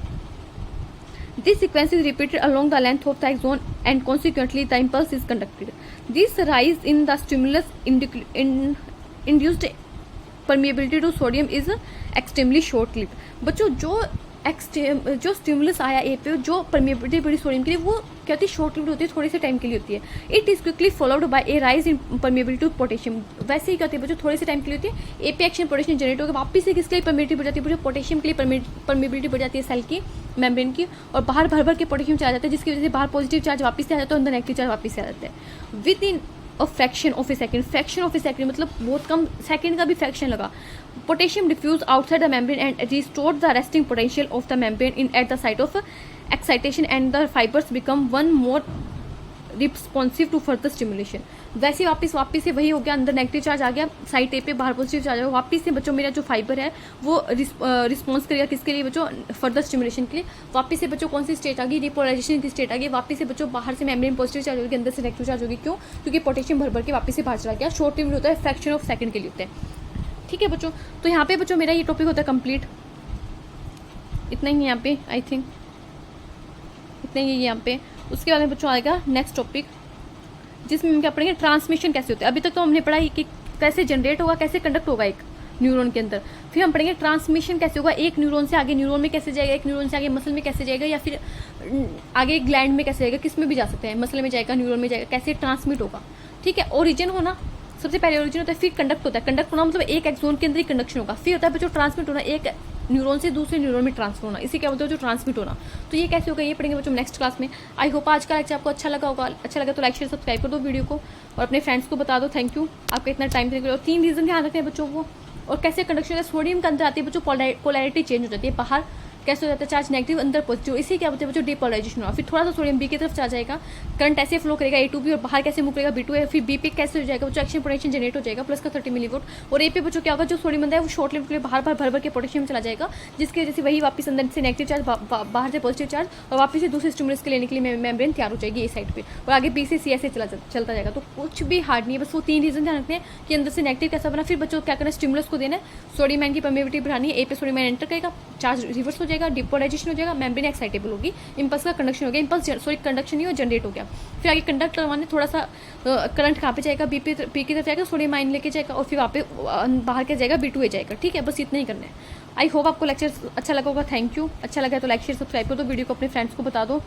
A: This sequence is repeated along the length of the axon and consequently the impulse is conducted. This rise in the stimulus induced permeability to sodium is extremely short lived. बच्चों जो stimulus आया ए पे, जो permeability बड़ी sodium के लिए, वो क्या होती है? शॉर्ट लिव्ड होती है, थोड़े से टाइम के लिए होती है। It is quickly followed by a rise in permeability to potassium. वैसे ही क्या होती है बच्चों? थोड़े से टाइम के लिए होती है। ए पे एक्शन पोटेशियम जनरेट होकर वापस से किसके लिए परमेबिलिटी बढ़ जाती है? पोटेशियम के लिए परमेबिलिटी बढ़ जाती है सेल की, मेम्ब्रेन की, और बाहर भर के पोटेशियम चला जाता है, जिसकी वजह से बाहर पॉजिटिव चार्ज वापस से आ जाता है, अंदर नेगेटिव चार्ज वापस से आ जाता है। Within a fraction of a second मतलब बहुत कम सेकंड का भी फ्रैक्शन लगा। Potassium diffuse outside the membrane and restore the resting potential of the membrane in at the site of excitation and the fibres become one more responsive to further stimulation. वैसे वापस से वही हो गया, अंदर नेगेटिव चार्ज आ गया, side ए पे बाहर पॉजिटिव चार्ज आ गया, वापस से बच्चों मेरा जो फाइबर है वो रिस्पॉन्स करेगा किसके लिए बच्चों? फर्दर स्टिमुलेशन के लिए। वापस से बच्चों कौन सी स्टेट आ गई? रिपोलराइजेशन की स्टेट आ गई। वापस से बच्चों बाहर से मेम्ब्रेन पॉजिटिव चार्ज होगी, अंदर से नेगेटिव चार्ज होगी। क्यों? क्योंकि पोटेशियम भर के वापस से बाहर चला गया। शॉर्ट लिव्ड होता है, फ्रैक्शन ऑफ सेकंड के लिए होता है। ठीक है बच्चों, तो यहाँ पे बच्चों मेरा ये टॉपिक होता है कंप्लीट। इतना ही यहाँ पे, आई थिंक इतना ही यहाँ पे। उसके बाद में बच्चों आएगा नेक्स्ट टॉपिक, जिसमें हम क्या पढ़ेंगे? ट्रांसमिशन कैसे होते हैं। अभी तक तो हमने पढ़ा कि कैसे जनरेट होगा, कैसे कंडक्ट होगा एक न्यूरॉन के अंदर। फिर हम पढ़ेंगे ट्रांसमिशन कैसे होगा, एक न्यूरॉन से आगे न्यूरॉन में कैसे जाएगा, एक न्यूरॉन से आगे मसल में कैसे जाएगा, या फिर आगे ग्लैंड में कैसे जाएगा, किस में भी जा सकते हैं, मसल में जाएगा, न्यूरॉन में जाएगा, कैसे ट्रांसमिट होगा। ठीक है, ओरिजिन होना सबसे पहले ओरिजिन होता है, फिर कंडक्ट होता है। कंडक्ट होना मतलब एक एक्सोन के अंदर ही कंडक्शन होगा। फिर होता है बच्चों ट्रांसमिट होना, एक न्यूरॉन से दूसरे न्यूरॉन में ट्रांसफर होना, इसे क्या बोलते हैं? जो ट्रांसमिट होना। तो ये कैसे होगा ये पढ़ेंगे बच्चों नेक्स्ट क्लास में। आई होप आज का लेक्चर आपको अच्छा लगा होगा। अच्छा लगा तो लाइक शेयर सब्सक्राइब कर दो वीडियो को और अपने फ्रेंड्स को बता दो। थैंक यू आपका इतना टाइम देने के लिए। और 3 रीजन ध्यान रखने बच्चों को। और कैसे कंडक्शन सोडियम के अंदर आती है बच्चों, पोलैरिटी चेंज हो जाती है, बाहर कैसे हो जाता है? चार्ज नेगेटिव, अंदर पॉजिटिव। इसे क्या बोलते हैं बच्चों? डीपोलराइजेशन हुआ। फिर थोड़ा सा सोडियम बी की तरफ चला जाएगा, करंट ऐसे फ्लो करेगा ए टू बी, और बाहर कैसे मूव करेगा बी टू ए। फिर बी पे कैसे हो जाएगा बच्चों? एक्शन पोटेंशियल जनरेट हो जाएगा प्लस का 30 मिलीवोल्ट। और ए पे बच्चों क्या होगा? जो सोडियम बंदा है वो शॉर्ट लिव्ड के लिए बाहर भर के पोटेशियम चला जाएगा, जिसकी वजह से वही वापस अंदर से नेगेटिव चार्ज, बाहर से पॉजिटिव चार्ज, और वापस से दूसरे स्टिमुलस के लेने के लिए मेम्ब्रेन तैयार हो जाएगी ए साइड पे, और आगे बी से सी ऐसे चलता जाएगा। तो कुछ भी हार्ड नहीं है, बस वो 3 रीजन ध्यान रखते हैं कि अंदर से नेगेटिव कैसा बना। फिर बच्चों क्या करना है? स्टिमुलस को देना है, सोडियम आयन की परमेबिलिटी बढ़ानी है, ए पे सोडियम आयन एंटर करेगा, चार्ज रिवर्स हो जाएगा, डिपोलराइजेशन हो जाएगा, मेम्ब्रेन एक्साइटेबल होगी, इम्पल्स का कंडक्शन हो गया, इम्पल्स सॉरी कंडक्शन नहीं हो जनरेट हो गया। फिर आगे कंडक्ट करवाने थोड़ा सा करंट कहाँ पे जाएगा? बी की तरफ जाएगा, सोडियम आयन लेके जाएगा, और फिर वहाँ पे बाहर क्या जाएगा? B2A जाएगा। ठीक है, बस इतना ही करना है। आई होप आपको लेक्चर अच्छा लगा होगा। Thank you. अच्छा लगा तो लाइक शेयर सब्सक्राइब कर दो, वीडियो को अपने फ्रेंड्स को बता दो,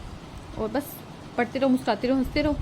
A: और बस पढ़ते रहो, मुस्कुराते रहो, हंसते रहो।